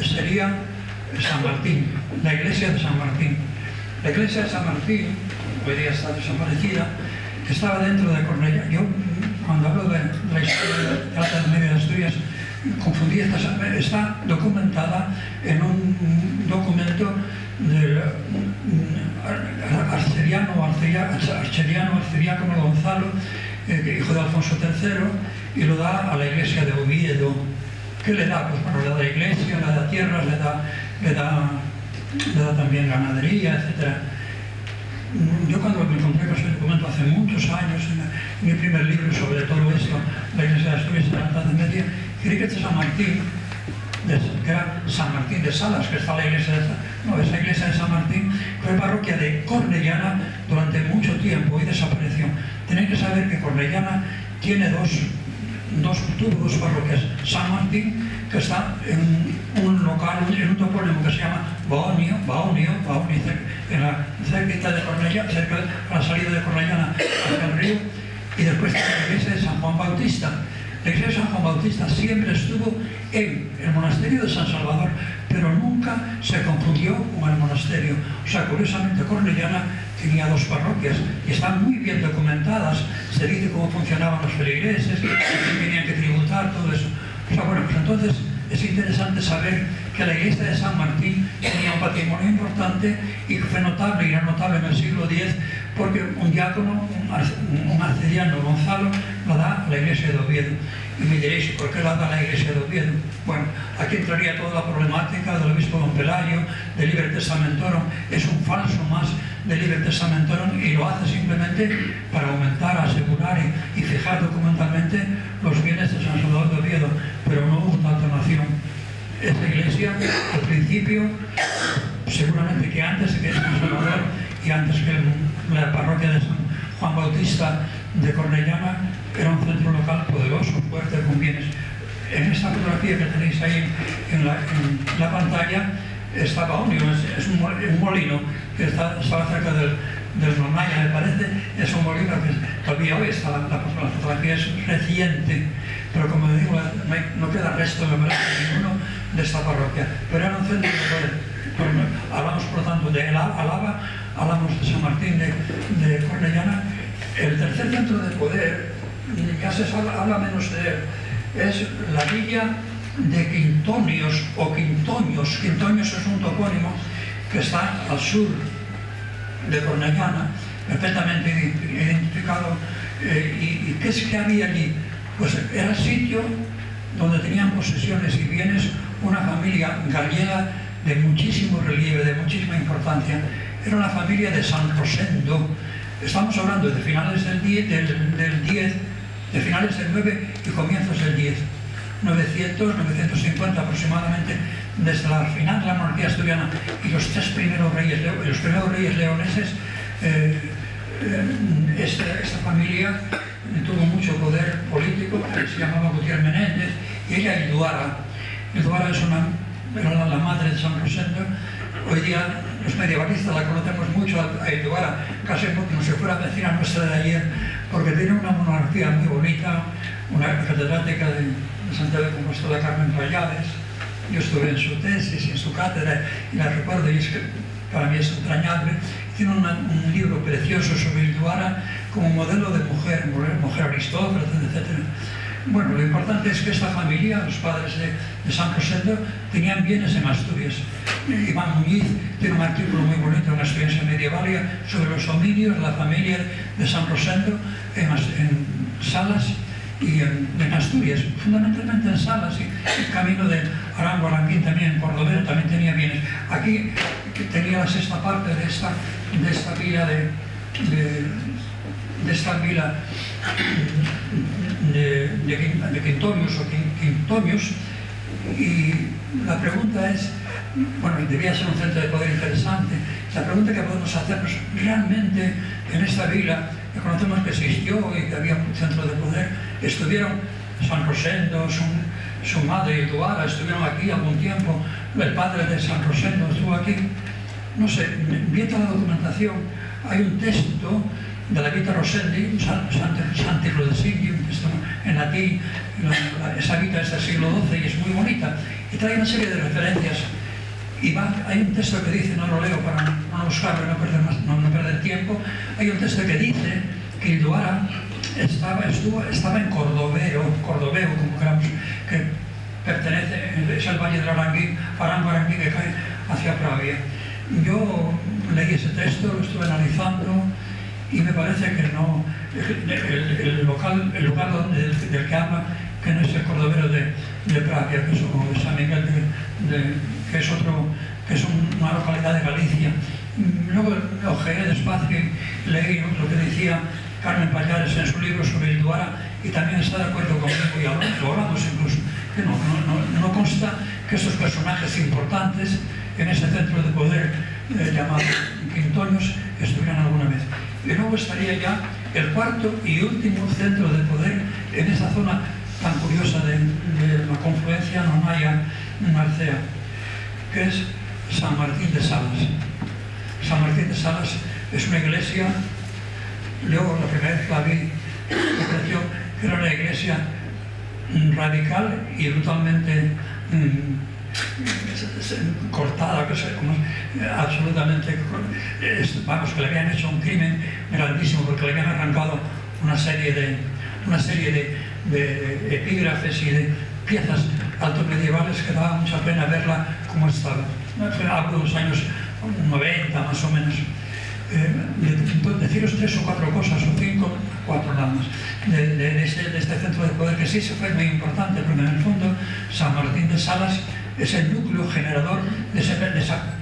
sería San Martín, la iglesia de San Martín. La iglesia de San Martín, hoy día está desaparecida, estaba dentro de Cornellana. Yo, cuando hablo de la historia de la Edad Media de Asturias, confundí, está documentada en un documento del arcediácono Gonzalo, hijo de Alfonso III, y lo da a la iglesia de Oviedo. ¿Qué le da? Pues bueno, le da la iglesia, le da tierras, le da también ganadería, etc. Yo cuando me encontré con ese documento hace muchos años, en mi primer libro sobre todo esto, la iglesia de Asturias en la Edad Media, creí que este San Martín, que era San Martín de Salas, que está la iglesia esa iglesia de San Martín fue parroquia de Cornellana durante mucho tiempo y desapareció. Tenéis que saber que Cornellana tiene tuvo dos parroquias. San Martín, que está en un local, en un topónimo que se llama Baonio, en la cerquita de Cornellana, cerca a la salida de Cornellana hacia el río, y después está la iglesia de San Juan Bautista. La iglesia de San Juan Bautista siempre estuvo en el monasterio de San Salvador, pero nunca se confundió con el monasterio. O sea, curiosamente, Cornellana tenía dos parroquias y están muy bien documentadas. Se dice cómo funcionaban los feligreses, quién tenían que tributar, todo eso. O sea, bueno, pues entonces es interesante saber que la iglesia de San Martín tenía un patrimonio importante y fue notable y era notable en el siglo X porque un diácono, un arcediano, Gonzalo, la da a la iglesia de Oviedo. Y me diréis, ¿por qué la da a la iglesia de Oviedo? Bueno, aquí entraría toda la problemática del obispo Don Pelayo, de Liber Testamentorum. Es un falso más de Liber Testamentorum y lo hace simplemente para aumentar, asegurar y fijar documentalmente los bienes de San Salvador de Oviedo, pero no hubo una donación. Esta iglesia, al principio, seguramente que antes que San Salvador y antes que la parroquia de San Juan Bautista de Cornellana, era un centro local poderoso, fuerte, con bienes. En esta fotografía que tenéis ahí en la pantalla está Baonio, es un molino que estaba cerca del Normaya, me parece. Es un molino que todavía hoy está, la fotografía es reciente, pero como digo, no queda resto de ninguno de esta parroquia, pero era un centro de poder. Hablamos por lo tanto de Álava, hablamos de San Martín de Cornellana. El tercer centro de poder, ya se habla menos de él, es la villa de Quintonios o Quintoños. Quintoños es un topónimo que está al sur de Cornellana, perfectamente identificado. ¿Y qué es que había allí? Pues era el sitio donde tenían posesiones y bienes una familia gallega de muchísimo relieve, de muchísima importancia. Era una familia de San Rosendo. Estamos hablando de finales del 10, de finales del 9 y comienzos del 10. 950 aproximadamente, desde la final de la monarquía asturiana y los primeros reyes leoneses. Esta familia tuvo mucho poder político, se llamaba Gutiérrez Menéndez, y ella Ilduara. Ilduara era la madre de San Rosendo. Hoy día los medievalistas la conocemos mucho a Ilduara, casi como si fuera vecina nuestra de ayer, porque tiene una monarquía muy bonita, una catedrática de Santiago de Compostela, Carmen Rayades. Yo estuve en su tesis y en su cátedra y la recuerdo, y es que para mí es entrañable. Tiene un libro precioso sobre Ilduara como modelo de mujer aristócrata, etc. Bueno, lo importante es que esta familia, los padres de San Rosendo, tenían bienes en Asturias. Iván Muñiz tiene un artículo muy bonito en la Experiencia Medievalia sobre los dominios de la familia de San Rosendo en Salas y en Asturias, fundamentalmente en Salas, y el camino de Arango a Aranguín también, en Cordovero, también tenía bienes. Aquí tenía la sexta parte de esta vila de Quintonios o Quintonios, y la pregunta es, bueno, debía ser un centro de poder interesante. La pregunta que podemos hacernos, realmente en esta vila, que conocemos que existió y que había un centro de poder, estuvieron San Rosendo, su madre, Ilduara, estuvieron aquí algún tiempo, el padre de San Rosendo estuvo aquí. No sé, viendo la documentación, hay un texto de la Vita Rosendi, Santi Rudesinghi, un texto en latín, esa Vita es del siglo XII y es muy bonita, y trae una serie de referencias. Y hay un texto que dice, no lo leo para no buscarlo y no perder tiempo, hay un texto que dice que Ilduara estaba en Cordoveo, como queramos, que pertenece, es el valle del Aranguí que cae hacia Pravia. Yo leí ese texto, lo estuve analizando y me parece que no, el lugar del que habla, que no es el Cordovero de Pravia, que es como de San Miguel, que es una localidad de Galicia. Luego ojeé despacio y leí lo que decía Carmen Pallares en su libro sobre Ilduara y también está de acuerdo conmigo y hablamos incluso, que no consta que estos personajes importantes en ese centro de poder llamado Quintoños estuvieran alguna vez. Y luego estaría ya el cuarto y último centro de poder en esa zona tan curiosa de la confluencia Nonaya-Narcea, que es San Martín de Salas. San Martín de Salas es una iglesia, luego la primera vez que la vi me pareció que era una iglesia radical y brutalmente cortada, absolutamente, vamos, que le habían hecho un crimen grandísimo porque le habían arrancado una serie de epígrafes y de piezas altomedievales que daba mucha pena verla como estaba. Hablo de los años 90 más o menos. Deciros 3 o 4 cosas, o 5, 4 nada más, de este centro de poder, que sí se fue muy importante, porque en el fondo San Martín de Salas es el núcleo generador de ese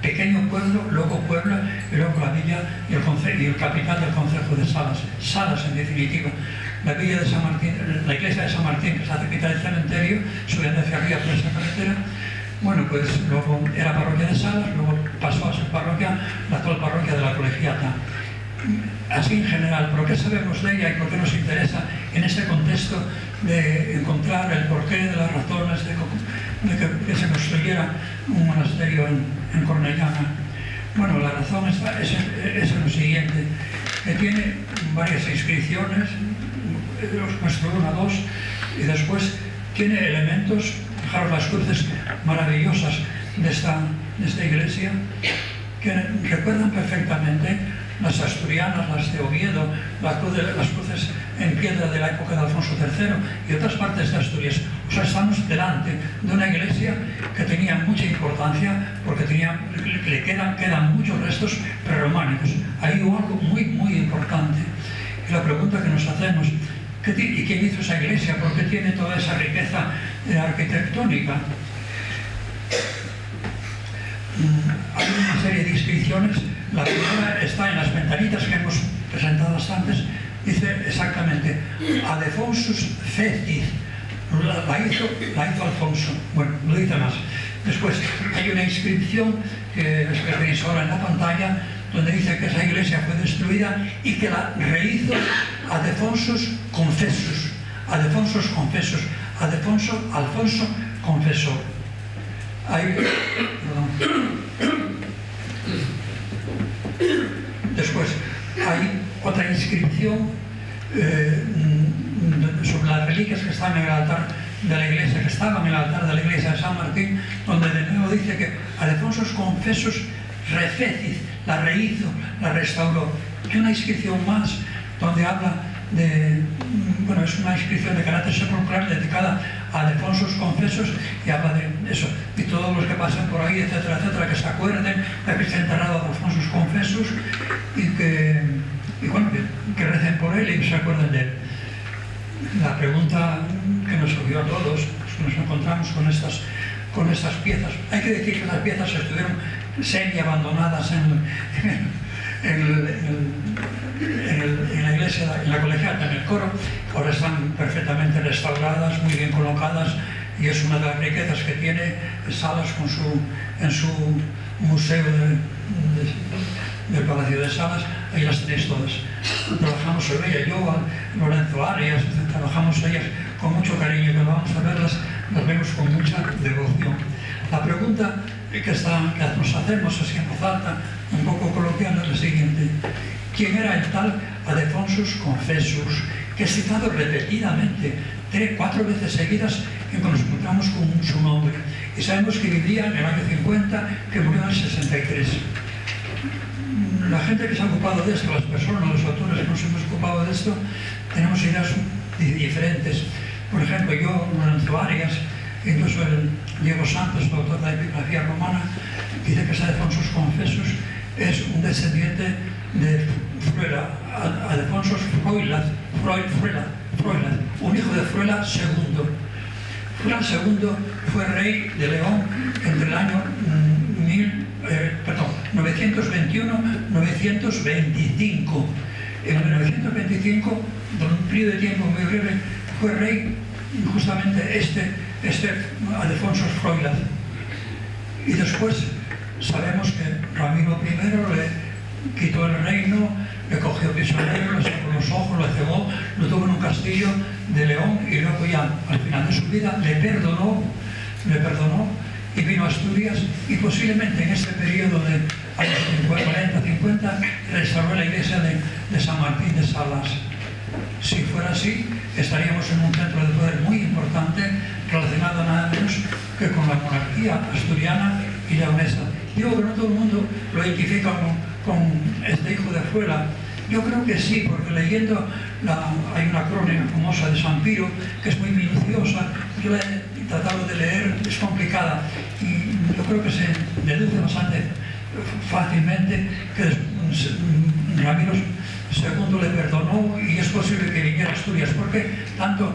pequeño pueblo, luego pueblo, y luego la villa y el capital del concejo de Salas. Salas, en definitiva. La villa de San Martín, la iglesia de San Martín, que está cerquita del cementerio, subiendo hacia arriba por esa carretera. Bueno, pues luego era parroquia de Salas, luego pasó a ser parroquia, la actual parroquia de la Colegiata. Así en general, ¿por qué sabemos de ella y por qué nos interesa en este contexto de encontrar el porqué de las razones de que se construyera un monasterio en Cornellana? Bueno, la razón es lo siguiente, que tiene varias inscripciones, os muestro 1, 2, y después tiene elementos, fijaros las cruces maravillosas de esta iglesia, que recuerdan perfectamente las asturianas, las de Oviedo, las cruces en piedra de la época de Alfonso III y otras partes de Asturias. O sea, estamos delante de una iglesia que tenía mucha importancia porque le quedan muchos restos prerrománicos. Hay algo muy, muy importante. Y la pregunta que nos hacemos, ¿y quién hizo esa iglesia? ¿Por qué tiene toda esa riqueza arquitectónica? Hay una serie de inscripciones. La primera está en las ventanitas que hemos presentado antes. Dice exactamente, Adefonsus Fetis, la hizo Alfonso. Bueno, lo dice más. Después hay una inscripción que veis ahora en la pantalla, donde dice que esa iglesia fue destruida y que la rehizo Adefonsus Confessus. Adefonsus Confessus. Alfonso confesor. Después hay otra inscripción sobre las reliquias que están en el altar de la iglesia, que estaban en el altar de la iglesia de San Martín, donde de nuevo dice que Adefonsus Confessus refecis, la rehizo, la restauró. Y una inscripción más donde habla de, bueno, es una inscripción de carácter sepulcral dedicada a Adefonsus Confessus y habla de eso, y todos los que pasen por ahí, etcétera, etcétera, que se acuerden de que está enterrado Adefonsus Confessus y bueno, que recen por él y se acuerden de él. La pregunta que nos surgió a todos, pues nos encontramos con estas piezas. Hay que decir que las piezas estuvieron semi-abandonadas en la iglesia, en la colegiata, en el coro. Ahora están perfectamente restauradas, muy bien colocadas, y es una de las riquezas que tiene Salas en su museo del Palacio de Salas. Ahí las tenéis todas. Trabajamos sobre ellas, yo, Lorenzo Arias, trabajamos ellas con mucho cariño, pero vamos a verlas nos vemos con mucha devoción. La pregunta que nos hacemos así en voz alta, un poco coloquial, es la siguiente: ¿quién era el tal Adefonsus Confessus, que es citado repetidamente 3-4 veces seguidas en que nos encontramos con su nombre? Y sabemos que vivía en el año 50, que murió en el 63. La gente que se ha ocupado de esto, las personas, los autores que nos hemos ocupado de esto, tenemos ideas diferentes. Por ejemplo, yo lanzo Arias, incluso el Diego Santos, el autor de la epigrafía romana, dice que Adefonsus Confessus es un descendiente de Fruela, Adefonsus Froilaz, un hijo de Fruela II. Fruela II fue rey de León entre el año 921-925. En 925, por un periodo de tiempo muy breve, fue rey justamente este Adefonsus Froilaz. Y después sabemos que Ramiro I le quitó el reino, le cogió prisionero, le sacó los ojos, lo cegó, lo tuvo en un castillo de León, y luego ya al final de su vida le perdonó y vino a Asturias, y posiblemente en este periodo de años 40-50 restauró la iglesia de San Martín de Salas. Si fuera así, estaríamos en un centro de poder muy importante relacionado nada menos que con la monarquía asturiana y leonesa. Digo que no todo el mundo lo identifica con este hijo de Fruela. Yo creo que sí, porque leyendo hay una crónica famosa de San Piro que es muy minuciosa. Yo la he tratado de leer, es complicada, y yo creo que se deduce bastante fácilmente que Ramiro II le perdonó, y es posible que viniera a Asturias, porque tanto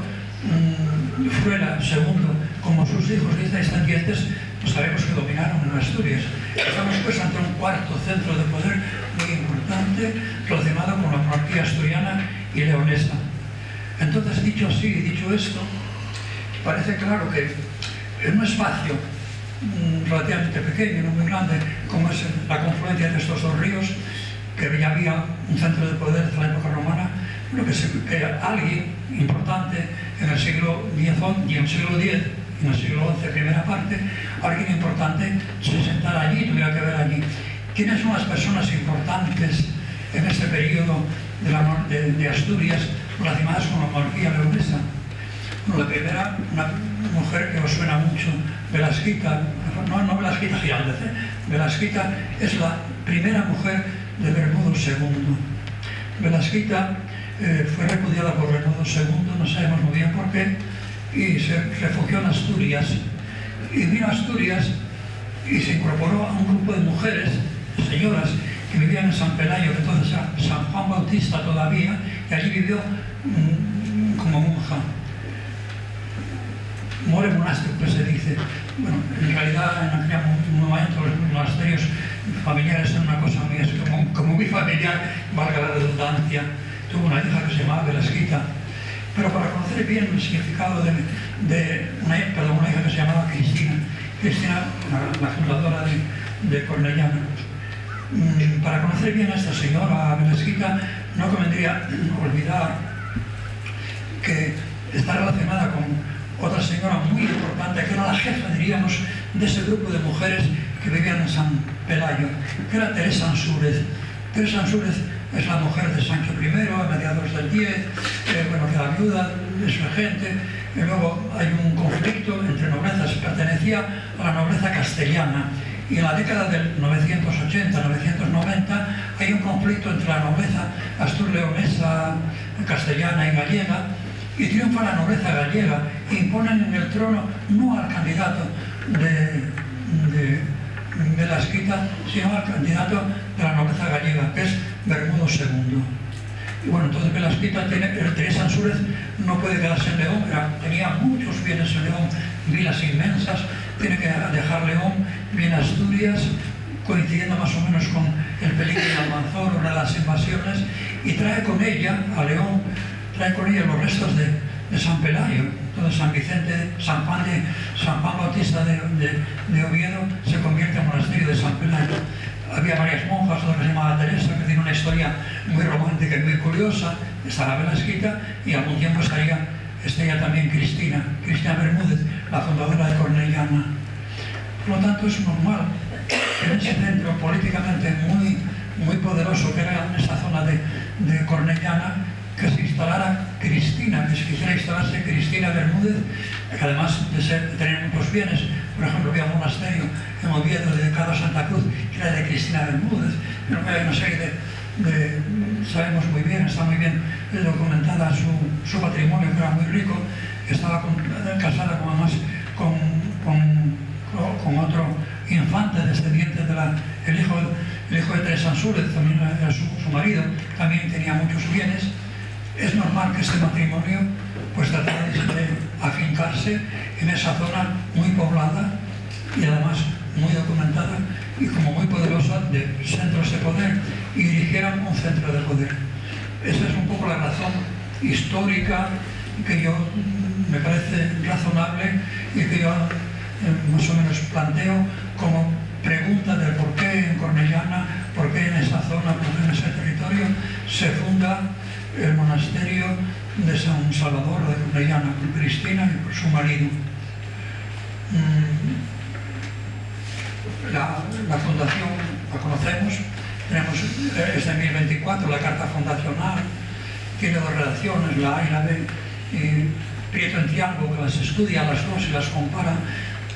Fruela II como sus hijos y descendientes sabemos que dominaron en Asturias. Estamos pues ante un cuarto centro de poder muy importante relacionado con la monarquía asturiana y leonesa. Entonces, dicho así, dicho esto, parece claro que en un espacio relativamente pequeño, no muy grande, como es la confluencia de estos dos ríos, que ya había un centro de poder de la época romana, que alguien importante en el siglo X y en el siglo X, en el siglo XI, primera parte, alguien importante se sentara allí, tuviera que ver allí. ¿Quiénes son las personas importantes en este periodo de Asturias relacionadas con la monarquía leonesa? Bueno, la primera, una mujer que os suena mucho, Velasquita, no Velasquita Giraldez, Velasquita es la primera mujer de Bermudo II. Velasquita fue repudiada por Bermudo II, no sabemos muy bien por qué, y se refugió en Asturias, y vino a Asturias y se incorporó a un grupo de mujeres, señoras, que vivían en San Pelayo, que entonces era San Juan Bautista todavía, y allí vivió como monja. More monástico, que se dice. Bueno, en realidad en aquel momento los monasterios familiares eran una cosa como muy familiar, valga la redundancia. Tuvo una hija que se llamaba Velasquita. Pero para conocer bien el significado de una hija que se llamaba Cristina, la fundadora de Cornellana. Para conocer bien a esta señora Velasquita, no convendría olvidar que está relacionada con otra señora muy importante, que era la jefa, diríamos, de ese grupo de mujeres que vivían en San Pelayo, que era Teresa Ansúrez. Teresa Ansúrez es la mujer de Sancho I, a mediados del X, que era viuda de su gente. Y luego hay un conflicto entre noblezas, pertenecía a la nobleza castellana. Y en la década del 980-990 hay un conflicto entre la nobleza astur-leonesa, castellana y gallega, y triunfa la nobleza gallega e imponen en el trono no al candidato de Velasquita, sino al candidato de la nobleza gallega, que es Bermudo II. Y bueno, entonces Velasquita Teresa Ansúrez no puede quedarse en León, tenía muchos bienes en León, vilas inmensas, tiene que dejar León, viene a Asturias, coincidiendo más o menos con el peligro de Almanzor, una de las invasiones, y trae con ella a León, trae con ella los restos de San Pelayo. Entonces San Vicente, San Juan Bautista de Oviedo se convierte en monasterio de San Pelayo. Había varias monjas, otra que se llamaba Teresa, que tiene una historia muy romántica y muy curiosa. Está la Velasquita, y algún tiempo estaría también Cristina Bermúdez. la fundadora de Cornellana. Por lo tanto, es normal que en ese centro políticamente muy poderoso que era en esta zona de Cornellana, que se instalara Cristina, que se quisiera instalarse Cristina Bermúdez, que además de tener muchos bienes, por ejemplo, había un monasterio en Oviedo dedicado a Santa Cruz, que era de Cristina Bermúdez, pero hay una serie sabemos muy bien, está muy bien documentada su patrimonio, que era muy rico, estaba casada además con otro infante descendiente el hijo de Teresa Ansúrez, también era su marido, también tenía muchos bienes. Es normal que este matrimonio pues tratara de afincarse en esa zona muy poblada y además muy documentada y como muy poderosa de centros de poder, y dirigieran un centro de poder. Esa es un poco la razón histórica que yo me parece razonable y que yo más o menos planteo como pregunta del por qué en Cornellana, por qué en esa zona, por qué en ese territorio se funda el monasterio de San Salvador de Cornellana, por Cristina y por su marido. La fundación la conocemos, es de 1024, la carta fundacional, tiene dos redacciones, la A y la B, y Prieto Entialgo, que las estudia las dos y las compara,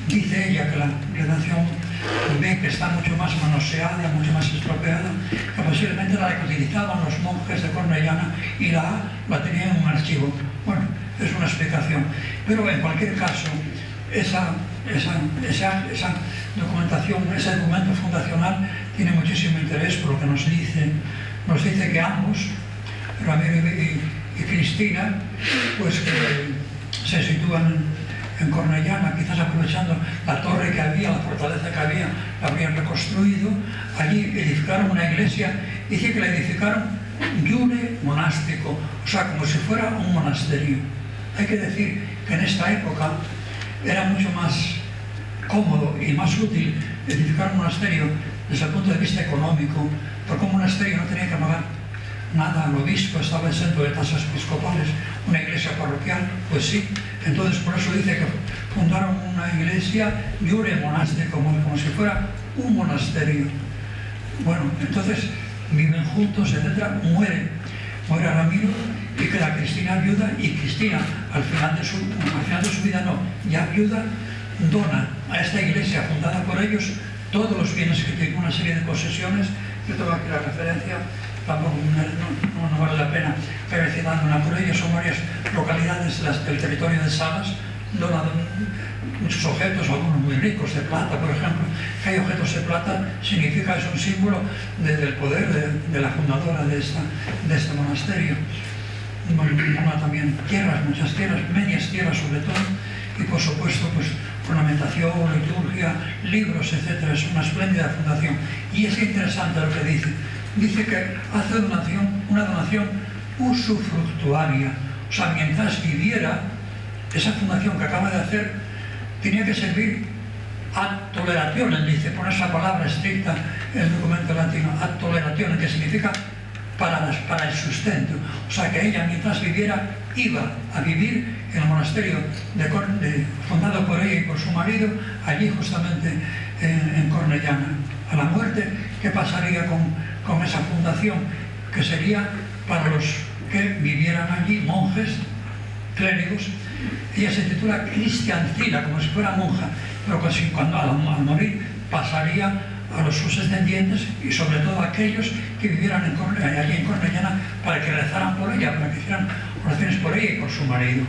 dice ella que la redacción B, que está mucho más manoseada, mucho más estropeada, que posiblemente la que utilizaban los monjes de Cornellana, y la A la tenían en un archivo. Bueno, es una explicación. Pero en cualquier caso, esa documentación, ese documento fundacional tiene muchísimo interés por lo que nos dice. Nos dice que ambos, Ramiro y Cristina, pues que se sitúan en Cornellana, quizás aprovechando la torre que había, la fortaleza que había, la habrían reconstruido. Allí edificaron una iglesia, dice que la edificaron iure monástico, o sea, como si fuera un monasterio. Hay que decir que en esta época era mucho más cómodo y más útil edificar un monasterio desde el punto de vista económico, porque un monasterio no tenía que pagar nada al obispo, estaba exento de tasas episcopales. Una iglesia parroquial, pues sí. Entonces por eso dice que fundaron una iglesia iure monástico, como si fuera un monasterio. Bueno, entonces viven juntos, etc. Muere Ramiro y queda Cristina viuda, y Cristina al final de su vida ya viuda, dona a esta iglesia fundada por ellos todos los bienes que tiene, una serie de posesiones. Yo tengo aquí la referencia, tampoco no vale la pena citándola por ellos, son varias localidades del territorio de Salas, dona muchos objetos, algunos muy ricos, de plata, por ejemplo. Que hay objetos de plata significa, es un símbolo del poder de la fundadora de este monasterio. Dona también tierras, muchas tierras, medias tierras sobre todo, y por supuesto pues ornamentación, liturgia, libros, etc. Es una espléndida fundación. Y es interesante lo que dice. Dice que hace una donación usufructuaria. O sea, mientras viviera, esa fundación que acaba de hacer tenía que servir ad tolerationem, dice, por esa palabra estricta en el documento latino, ad tolerationem, que significa para el sustento. O sea, que ella mientras viviera iba a vivir en el monasterio fundado por ella y por su marido, allí justamente en Cornellana. A la muerte, ¿qué pasaría con esa fundación? Que sería para los que vivieran allí, monjes, clérigos. Ella se titula Cristiancina, como si fuera monja, pero cuando al morir pasaría a sus descendientes y sobre todo a aquellos que vivieran allí en Cornellana, para que rezaran por ella, para que hicieran oraciones por ella y por su marido.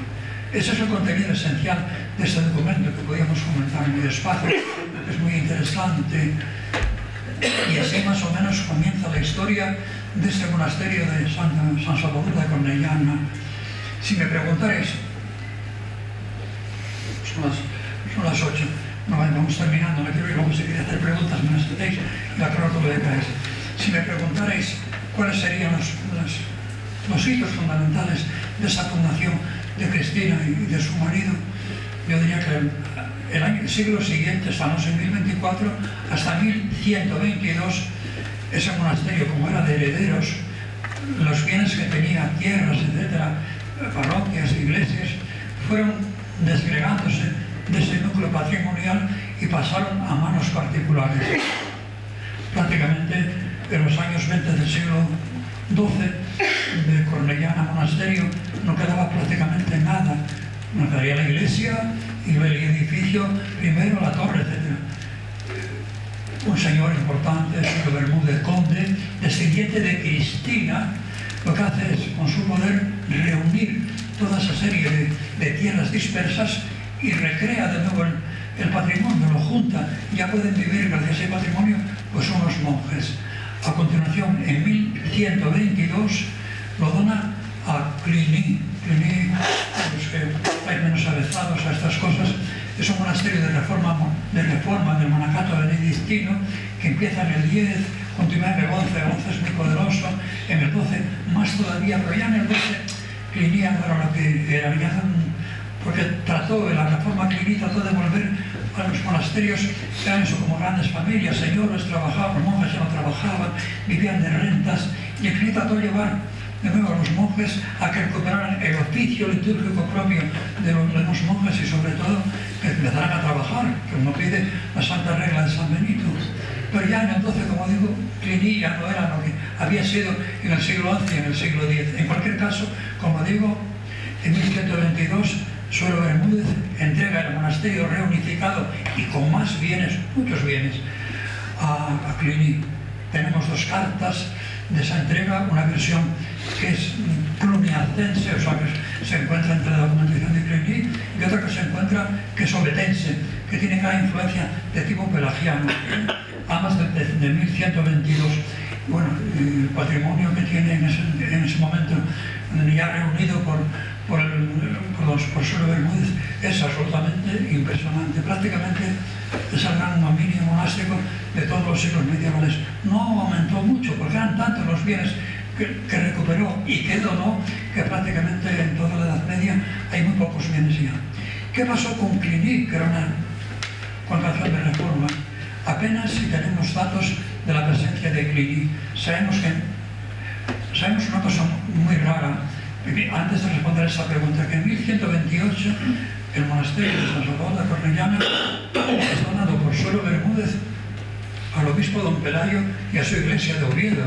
Ese es el contenido esencial de este documento, que podíamos comentar muy despacio, es muy interesante. Y así más o menos comienza la historia de este monasterio de San Salvador de Cornellana. Si me preguntarais, son las 8, no, vamos terminando, no quiero ir, vamos a seguir a hacer preguntas, me las hacéis y la crono lo dejáis. Si me preguntarais cuáles serían los hitos fundamentales de esa fundación de Cristina y de su marido, yo diría que el siglo siguiente, estamos en 1024, hasta 1122, ese monasterio, como era de herederos, los bienes que tenía, tierras, etcétera, parroquias, iglesias, fueron desgregándose de ese núcleo patrimonial y pasaron a manos particulares. Prácticamente en los años 20 del siglo XII de Cornellana Monasterio no quedaba prácticamente nada. No quedaría la iglesia y el edificio, primero la torre, etc. Un señor importante, Pedro Bermúdez Conde, descendiente de Cristina, lo que hace es, con su poder, reunir toda esa serie de tierras dispersas y recrea de nuevo el patrimonio, lo junta. Ya pueden vivir, gracias a ese patrimonio, pues unos monjes. A continuación, en 1122, lo dona a Cluny. Cluny, los que hay menos avezados a estas cosas, es un monasterio de reforma del monacato benedictino que empieza en el 10, continúa en el 11, el 11 es muy poderoso, en el 12 más todavía, pero ya en el 12 Cluny no era lo que era, porque trató, la reforma Cluny trató de volver a los monasterios, que eran eso como grandes familias, señores trabajaban, los monjes ya no trabajaban, vivían de rentas, y Cluny trató de llevar de nuevo a los monjes a que recuperaran el oficio litúrgico propio de los monjes y sobre todo que empezaran a trabajar, que uno pide la santa regla de San Benito. Pero ya en el 12, como digo, Cluny ya no era lo que había sido en el siglo XI y en el siglo X. En cualquier caso, como digo, en 1122 Suero Bermúdez entrega el monasterio reunificado y con más bienes, muchos bienes, a Cluny. Tenemos dos cartas de esa entrega, una versión que es cluniacense, o sea, que se encuentra entre la documentación de Cluny, y otra que se encuentra que es obetense, que tiene cada influencia de tipo pelagiano, ambas de 1122. Bueno, el patrimonio que tiene en ese momento, ya reunido por Suero Bermúdez, es absolutamente impresionante. Prácticamente es el gran dominio monástico de todos los siglos medievales. No aumentó mucho, porque eran tantos los bienes que recuperó y que donó, que prácticamente en toda la Edad Media hay muy pocos bienes ya. ¿Qué pasó con Cluny, que era una congregación de reforma? Apenas si tenemos datos de la presencia de Cluny. Sabemos una cosa muy rara, antes de responder a esa pregunta, que en 1128 el monasterio de San Salvador de Cornellana es donado por Suero Bermúdez al obispo don Pelayo y a su iglesia de Oviedo.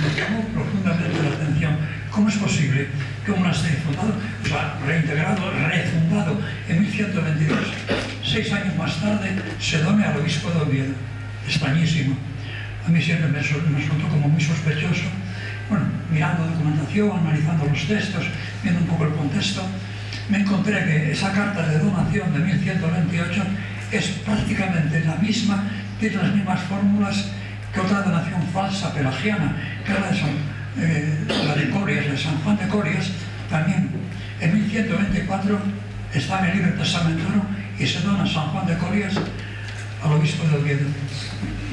Me llamó profundamente la atención. ¿Cómo es posible que un monasterio fundado, o sea, reintegrado, refundado en 1122, 6 años más tarde, se done al obispo de Oviedo? Extrañísimo. A mí siempre me resultó como muy sospechoso. Bueno, mirando documentación, analizando los textos, viendo un poco el contexto, me encontré que esa carta de donación de 1128 es prácticamente la misma, tiene las mismas fórmulas que otra donación falsa pelagiana, que era la de Corias, de San Juan de Corias. También en 1124 está en el libro testamentario y se dona San Juan de Corias al obispo de Oviedo.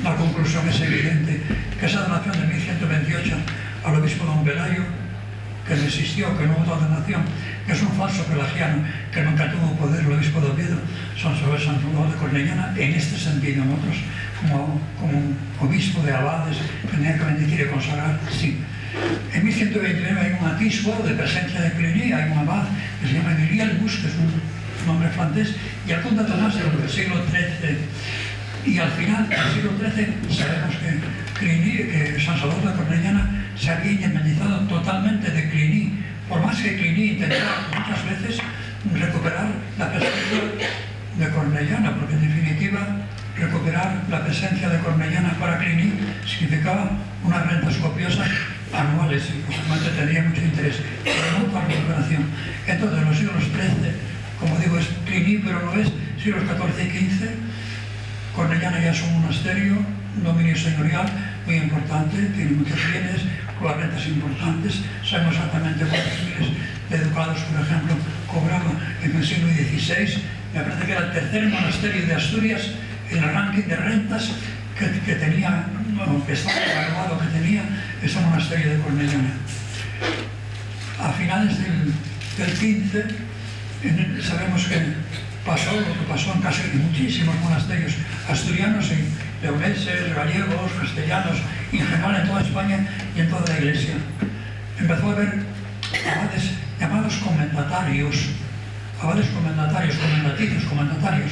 La conclusión es evidente, que esa donación de 1128 al obispo don Pelayo, que no existió, que no hubo donación, que es un falso pelagiano, que nunca tuvo poder el obispo de Oviedo, San Salvador de Cornellana, en este sentido. En otros, como obispo de abades, tenía que bendecir y consagrar, sí. En 1129 hay un atisbo de presencia de Cluny, hay un abad que se llama Guilielmus, que es un nombre francés, y al conde Tomás del siglo XIII. Y al final del siglo XIII sabemos que San Salvador de Cornellana se había indemnizado totalmente de Cluny, por más que Cluny intentaba muchas veces recuperar la presencia de Cornellana, porque en definitiva recuperar la presencia de Cornellana para Cluny significaba unas rentas copiosas anuales y posiblemente tendría mucho interés, pero no para la recuperación. Entonces, en los siglos XIII, como digo, es Cluny, pero no es siglos XIV y XV. Cornellana ya es un monasterio, un dominio señorial muy importante, tiene muchos bienes, con las rentas importantes. Sabemos exactamente cuántos miles de educados, por ejemplo, cobraba en el siglo XVI. Me parece que era el tercer monasterio de Asturias en el ranking de rentas que tenía, que estaba evaluado, que tenía ese monasterio de Cornellana. A finales del XV, sabemos que pasó lo que pasó en casi muchísimos monasterios asturianos, leoneses, gallegos, castellanos, y en general en toda España y en toda la Iglesia. Empezó a haber abades llamados comendatarios. abades comendatarios, comendatarios.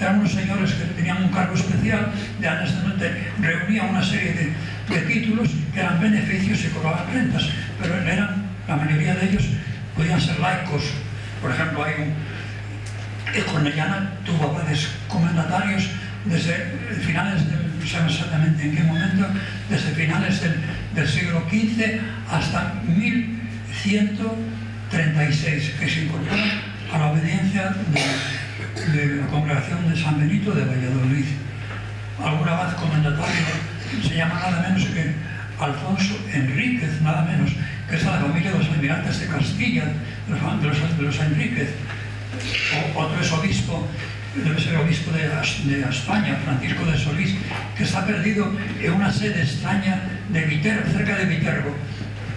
Eran unos señores que tenían un cargo especial, de años de noche reunían una serie de títulos que eran beneficios y cobraban rentas, pero la mayoría de ellos podían ser laicos. Por ejemplo, Cornellana tuvo abades comendatarios desde finales no sé exactamente en qué momento, desde finales del siglo XV hasta 1136, que se incorpora a la obediencia de la congregación de San Benito de Valladolid. Algún abad comendatario se llama nada menos que Alfonso Enríquez, nada menos, que es de la familia de los almirantes de Castilla, de los Enríquez. Otro es obispo, debe ser obispo de España, Francisco de Solís, que está perdido en una sede extraña de Viterbo, cerca de Viterbo,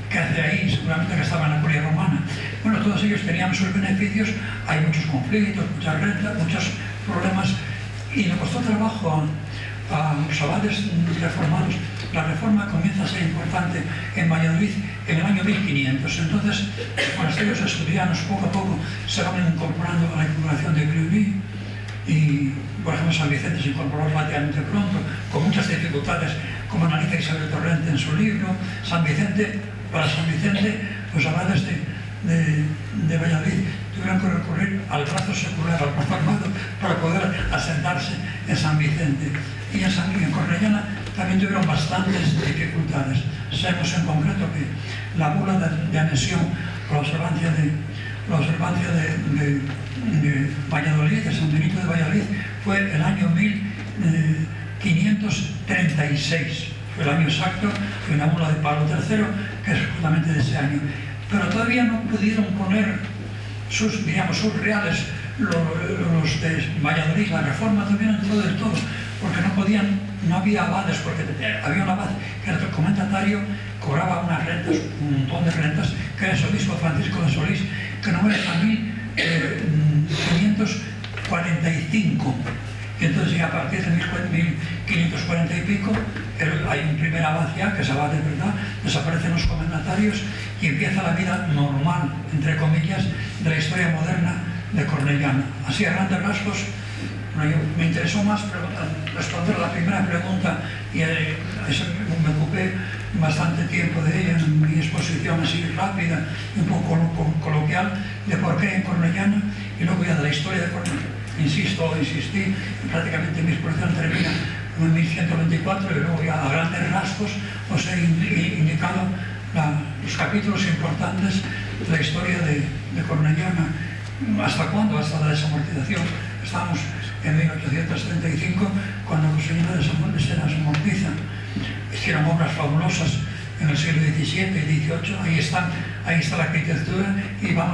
que hace ahí, seguramente que estaba en la Curia Romana. Bueno, todos ellos tenían sus beneficios, hay muchos conflictos, muchas rentas, muchos problemas, y le costó trabajo a los abades reformados. La reforma comienza a ser importante en Valladolid en el año 1500. Entonces, los monasterios asturianos poco a poco se van incorporando a la incorporación de Cluny, y, por ejemplo, San Vicente se incorporó relativamente pronto, con muchas dificultades, como analiza Isabel Torrente en su libro. Para San Vicente, los abades de Valladolid tuvieron que recurrir al brazo secular, al brazo armado, para poder asentarse en San Vicente. Y en Cornellana también tuvieron bastantes dificultades. Sabemos en concreto que la bula de anexión por la observancia de Valladolid, de San Benito de Valladolid, fue el año 1536. Fue el año exacto de una bula de Pablo III, que es justamente de ese año. Pero todavía no pudieron poner sus reales, los de Valladolid. La reforma todavía no entró del todo, porque no había abades, porque había un abad que era el comendatario, cobraba unas rentas, un montón de rentas, que era el obispo Francisco de Solís, que no muere hasta 1545. Y entonces, ya a partir de 1540 y pico, hay un primer abad ya, que es abad de verdad, desaparecen los comendatarios y empieza la vida normal, entre comillas, de la historia moderna de Cornellana. Así, a grandes rasgos, me interesó más responder la primera pregunta, y me ocupé bastante tiempo de ella en mi exposición así rápida y un poco coloquial de por qué en Cornellana, y luego ya de la historia de Cornellana. Insistí, prácticamente mi exposición termina en 1124, y luego ya a grandes rasgos os he indicado los capítulos importantes de la historia de Cornellana. ¿Hasta cuándo? Hasta la desamortización. Estamos en 1835, cuando los señores se desamortizan. Hicieron obras fabulosas en el siglo XVII y XVIII, ahí está la arquitectura, y van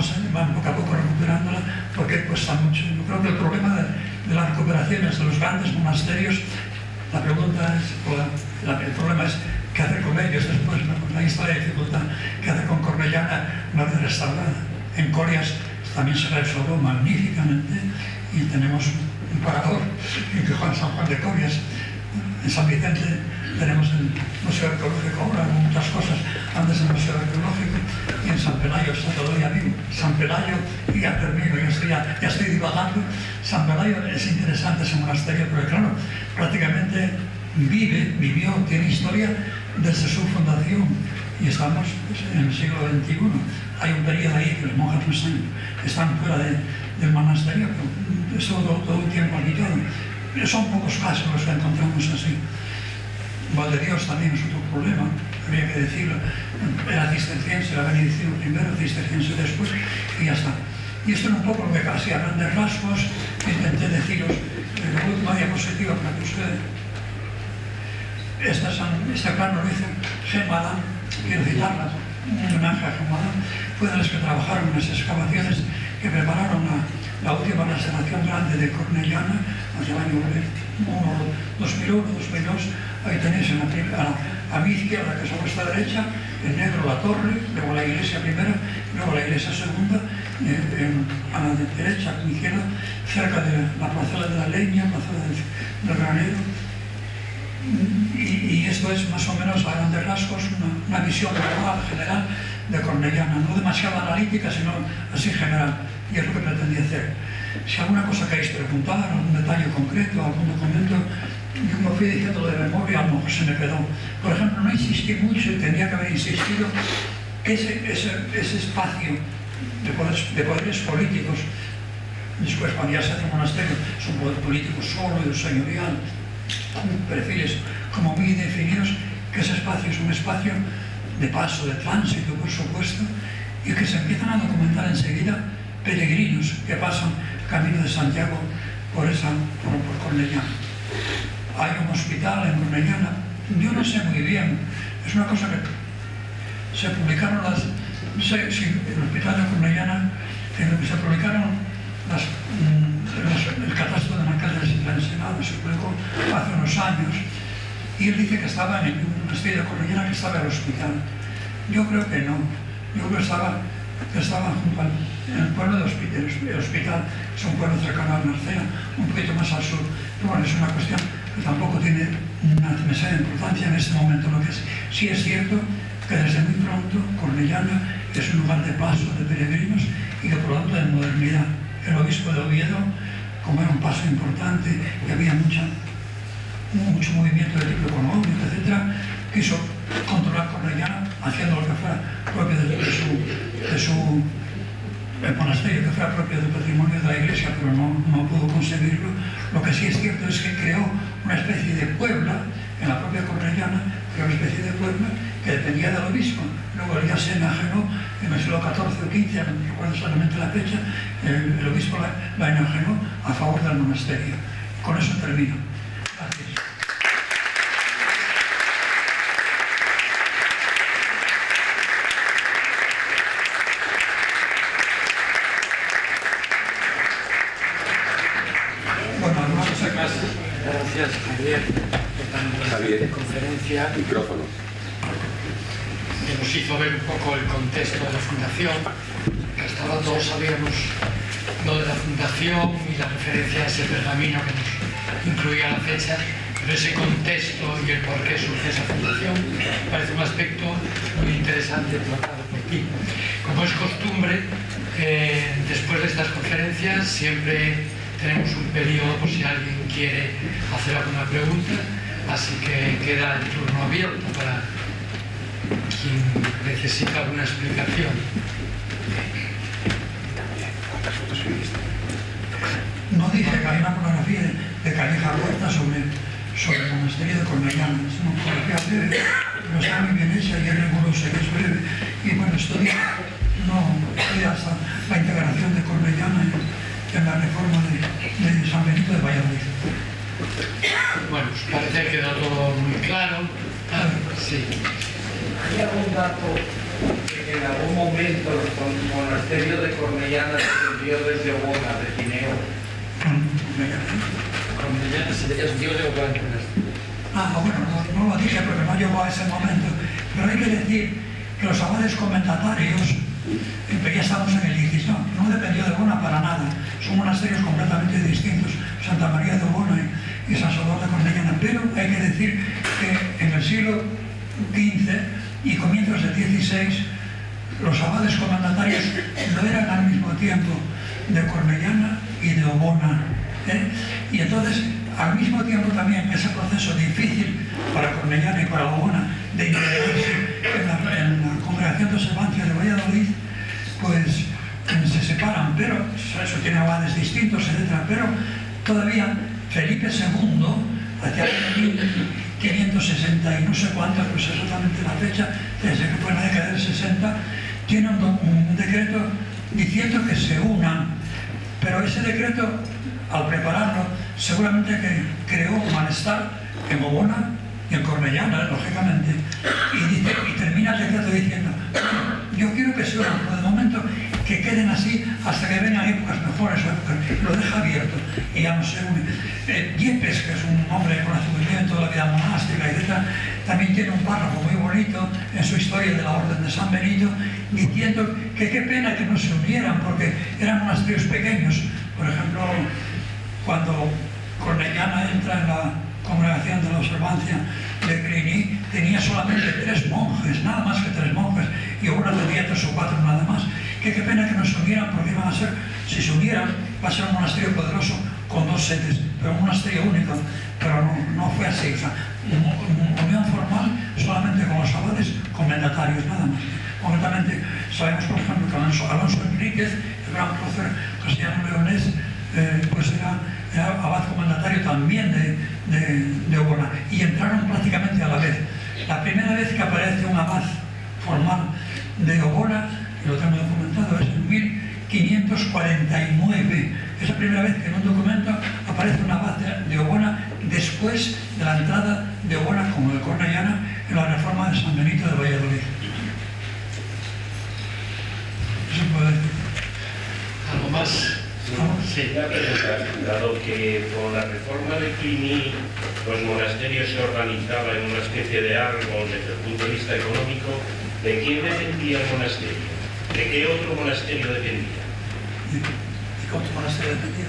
poco a poco recuperándola, porque cuesta mucho. Yo creo que el problema de las recuperaciones de los grandes monasterios, el problema es qué hacer con ellos después, ¿no? Ahí está la dificultad, qué hacer con Cornellana una vez restaurada. En Corias también se restauró magníficamente, y tenemos un parador en San Juan de Corias. En San Vicente tenemos el Museo Arqueológico ahora, muchas cosas antes del Museo Arqueológico, y en San Pelayo está todavía vivo. San Pelayo, y ya termino, ya estoy divagando. San Pelayo es interesante, ese monasterio, pero claro, prácticamente vivió, tiene historia desde su fundación, y estamos en el siglo XXI. Hay un periodo ahí que los monjes no están fuera del monasterio, pero es todo un tiempo habitado. Son pocos casos los que encontramos así. Valdedios también es otro problema, habría que decirlo. Era cisterciense, la benedicción primero, cisterciense después, y ya está. Y esto era un poco lo que casi a grandes rasgos intenté deciros en la última diapositiva para que ustedes. Esta plano lo hizo Gemada, quiero citarla, un homenaje a Gemada, fue de las que trabajaron en las excavaciones que prepararon la última restauración grande de Cornellana hacia el año 2001, 2002. Ahí tenéis a mi izquierda, que es a vuestra derecha, en negro la torre, luego la iglesia primera, luego la iglesia segunda, a la derecha, a mi izquierda, cerca de la plazuela de la Leña, plazuela del Granero. Y esto es más o menos a grandes rasgos una visión global, general de Cornellana, no demasiado analítica, sino así general. y es lo que pretendí hacer. Si alguna cosa queréis preguntar, algún detalle concreto, algún documento, yo me fui diciendo de memoria, a lo mejor se me quedó. Por ejemplo, no insistí mucho y tendría que haber insistido que ese espacio de poderes políticos, después cuando ya se hace un monasterio, es un poder político sólido, señorial, con perfiles como muy definidos, que ese espacio es un espacio de paso, de tránsito, por supuesto, y que se empiezan a documentar enseguida peregrinos que pasan el camino de Santiago por Cornellana. Hay un hospital en Cornellana, yo no sé muy bien, es una cosa que se publicaron el hospital de Cornellana, se publicaron el catastro de Nancaldes en el Senado, se publicó hace unos años, y él dice que estaba en un monasterio de Cornellana, que estaba en el hospital. Yo creo que no, yo creo que estaba junto en el pueblo del hospital, es un pueblo cercano a Narcea, un poquito más al sur. Pero bueno, es una cuestión que tampoco tiene una demasiada importancia en este momento. Lo que sí es cierto que desde muy pronto Cornellana es un lugar de paso de peregrinos y que por lo tanto de modernidad. El obispo de Oviedo, como era un paso importante y había mucho movimiento de tipo económico, etc., quiso controlar Cornellana haciendo lo que fuera propio de su monasterio, que fuera propio del patrimonio de la Iglesia, pero no pudo conseguirlo. Lo que sí es cierto es que creó una especie de puebla en la propia Cornellana, creó una especie de puebla que dependía del obispo. Luego él ya se enajenó en el siglo XIV o XV, no recuerdo solamente la fecha, el obispo la enajenó a favor del monasterio. Con eso termino. Gracias. Gracias, Javier, por la conferencia. Micrófono. Que nos hizo ver un poco el contexto de la fundación, que hasta ahora todos sabíamos lo de la fundación y la referencia a ese pergamino que nos incluía la fecha, pero ese contexto y el por qué surge esa fundación parece un aspecto muy interesante tratado por ti. Como es costumbre, después de estas conferencias siempre tenemos un periodo por si alguien quiere hacer alguna pregunta, así que queda el turno abierto para quien necesita alguna explicación. No dije que hay una monografía de Calleja Huerta sobre el monasterio de Cornellana. Es una monografía breve, pero está muy bien hecha y es rigurosa y es breve. Y bueno, estudia hasta la integración de Cornellana en la reforma de San Benito de Valladolid. Bueno, pues parece que quedó todo muy claro. Sí. ¿Hay algún dato de que en algún momento el monasterio de Cornellana se envió desde Obona, de Tineo? Cornellana se dio de Obona. Bueno, no lo dije porque no llegó a ese momento, pero hay que decir que los abades comendatarios, ya estamos en el 16, no dependió de Obona para nada, son monasterios completamente distintos, Santa María de Obona y San Salvador de Cornellana, pero hay que decir que en el siglo XV y comienzos del XVI los abades comendatarios no eran al mismo tiempo de Cornellana y de Obona, y entonces al mismo tiempo también ese proceso difícil para Cornellana y para Obona de integrarse en la congregación de observancia de Valladolid, pues se separan, pero eso tiene abades distintos, etc. Pero todavía Felipe II, hacia el 1560 y no sé cuánto, pues exactamente la fecha, desde que fue en la década del 60, tiene un decreto diciendo que se unan, pero ese decreto, al prepararlo, seguramente que creó malestar en Obona y en Cornellana, lógicamente, y termina el decreto diciendo: yo quiero que se unan, pero de momento que queden así hasta que vengan épocas mejores, lo deja abierto y ya no se une. Yepes, que es un hombre conocido en toda la vida monástica, etc., también tiene un párrafo muy bonito en su historia de la Orden de San Benito, diciendo que qué pena que no se unieran, porque eran monasterios pequeños. Por ejemplo, cuando Cornellana entra en la congregación de la observancia de Cluny, tenía solamente 3 monjes, nada más que 3 monjes, y Obona tenía 3 o 4 nada más. que qué pena que no se unieran, porque iban a ser, si se unieran, va a ser un monasterio poderoso con 2 sedes, pero un monasterio único, pero no fue así. O sea, unión formal solamente con los abades comendatarios, nada más. Concretamente, sabemos, por ejemplo, que Alonso Enríquez, el gran prócer castellano-leonés, pues era abad comendatario también de Obona, y entraron prácticamente a la vez. La primera vez que aparece un abad formal de Obona, y lo tengo documentado, es en 1549. Es la primera vez que en un documento aparece un abad de Obona después de la entrada de Obona como de Cornellana en la reforma de San Benito de Valladolid. Eso puedo decir. ¿Algo más? Sí, una pregunta. Dado que con la reforma de Cluny los monasterios se organizaban en una especie de árbol desde el punto de vista económico, ¿de quién dependía el monasterio? ¿De qué otro monasterio dependía? ¿De qué otro monasterio dependía?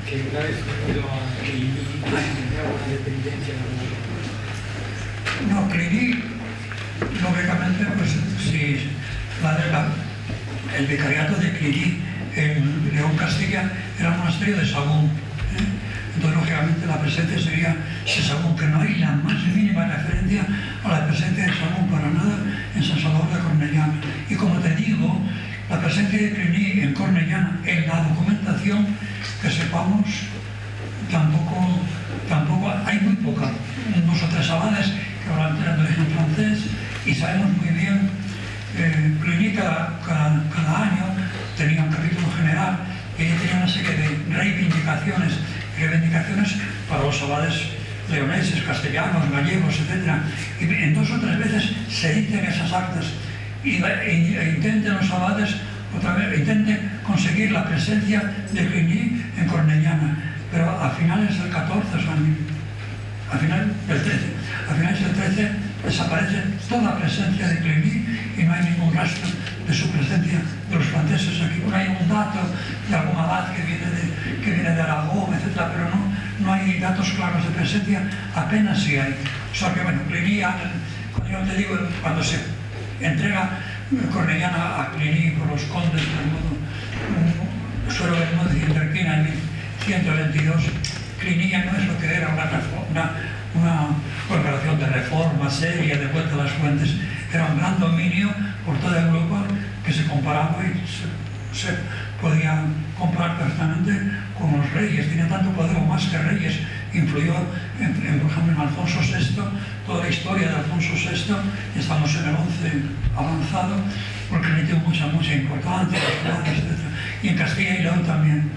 Que una vez ido a Cluny tenía una dependencia de No, Cluny, lógicamente, pues sí, el vicariato de Cluny en León, Castilla, era el monasterio de Sagún. Entonces, lógicamente, la presencia sería de Sagún, que no hay la más mínima referencia a la presencia de Sagún para nada en San Salvador de Cornellana. Y como te digo, la presencia de Cluny en Cornellana, en la documentación que sepamos, tampoco hay muy poca. 2 o 3 abades que hablan de origen francés, y sabemos muy bien, Cluny cada año tenía un capítulo general y tenía una serie de reivindicaciones para los abades leoneses, castellanos, gallegos, etc. Y en 2 o 3 veces se dicen esas actas e intenten los abades otra vez, intenten conseguir la presencia de Cluny en Cornellana, pero a finales del 14, o sea, a finales del 13 desaparece toda presencia de Cluny y no hay ningún rastro de su presencia de los franceses aquí. Bueno, hay un dato de algún abad que viene de Aragón, etc., pero no hay datos claros de presencia, apenas sí hay. O sea que, bueno, Cluny, cuando yo te digo, cuando se entrega Cornellana a Cluny por los condes de Suero Bermúdez y Enterquina en 1122, Cluny ya no es lo que era una corporación de reforma seria, de vuelta a las fuentes. Era un gran dominio por toda Europa que se comparaba y se podía comparar perfectamente con los reyes. Tenía tanto poder o más que reyes. Influyó, por ejemplo, en Alfonso VI, toda la historia de Alfonso VI, estamos en el 11 avanzado, porque le dio mucha importancia, etc. Y en Castilla y León también.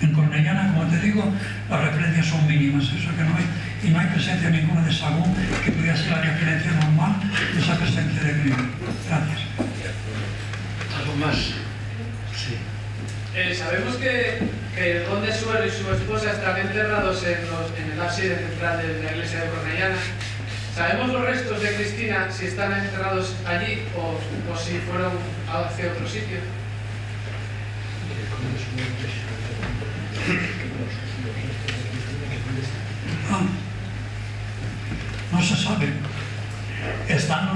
En Cornellana, como te digo, las referencias son mínimas, eso que no hay, y no hay presencia ninguna de Sagún que pudiera ser la referencia normal de esa presencia de Cluny. Gracias. ¿Algo más? Sí. Sabemos que el conde Suero y su esposa están enterrados en el ábside central de la iglesia de Cornellana. ¿Sabemos los restos de Cristina, si están enterrados allí o si fueron hacia otro sitio? No se sabe. Están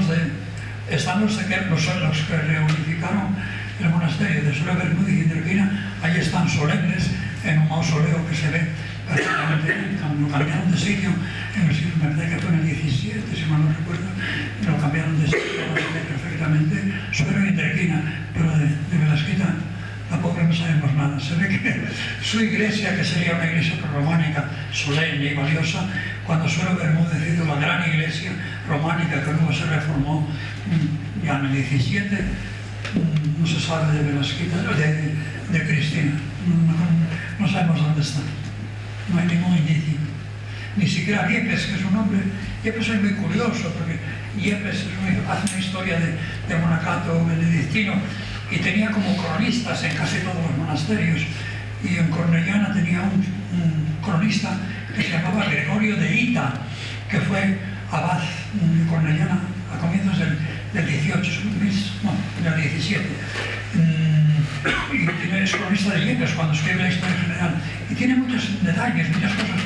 los que reunificaron el monasterio de Suero Bermúdez y Enterquina. Ahí están solemnes en un mausoleo que se ve perfectamente. Lo cambiaron de sitio en el siglo, me parece que fue en el 17, si mal no recuerdo. Lo cambiaron de sitio, lo se ve perfectamente. Suero y Enterquina, pero de Velasquita tampoco no sabemos nada. Se ve que su iglesia, que sería una iglesia prerrománica, solemne y valiosa, cuando Suero Bermúdez hizo la gran iglesia románica que luego se reformó ya en el 17, no se sabe de Velasquita, de Cristina. No sabemos dónde está. No hay ningún indicio. Ni siquiera Yepes, que es un hombre. Yepes es muy curioso, porque Yepes hace una historia de monacato benedictino y tenía como cronistas en casi todos los monasterios. Y en Cornellana tenía un cronista que se llamaba Gregorio de Ita, que fue abad de Cornellana a comienzos del 18, no, del 17. Y es cronista de Yepes cuando escribe la historia general. Y tiene muchos detalles, muchas cosas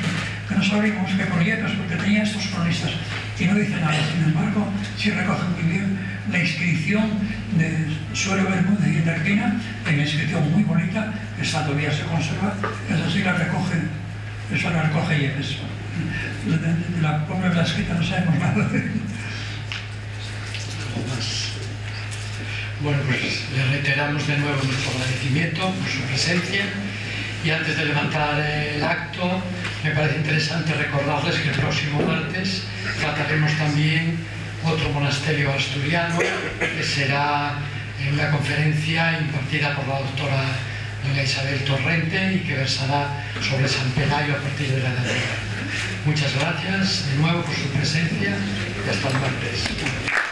que no sabríamos que por Yepes, porque tenía estos cronistas. Y no dice nada. Sin embargo, sí recoge muy bien la inscripción de Suero Bermúdez y Tarquina, en una inscripción muy bonita, que esta todavía se conserva. Esa sí la recoge, eso la recoge Yepes. De la pobre blasquita no sabemos nada. Bueno, pues le reiteramos de nuevo nuestro agradecimiento por su presencia, y antes de levantar el acto me parece interesante recordarles que el próximo martes trataremos también otro monasterio asturiano, que será en una conferencia impartida por la doctora doña Isabel Torrente y que versará sobre San Pelayo a partir de la Edad Media. Muchas gracias de nuevo por su presencia y hasta el martes.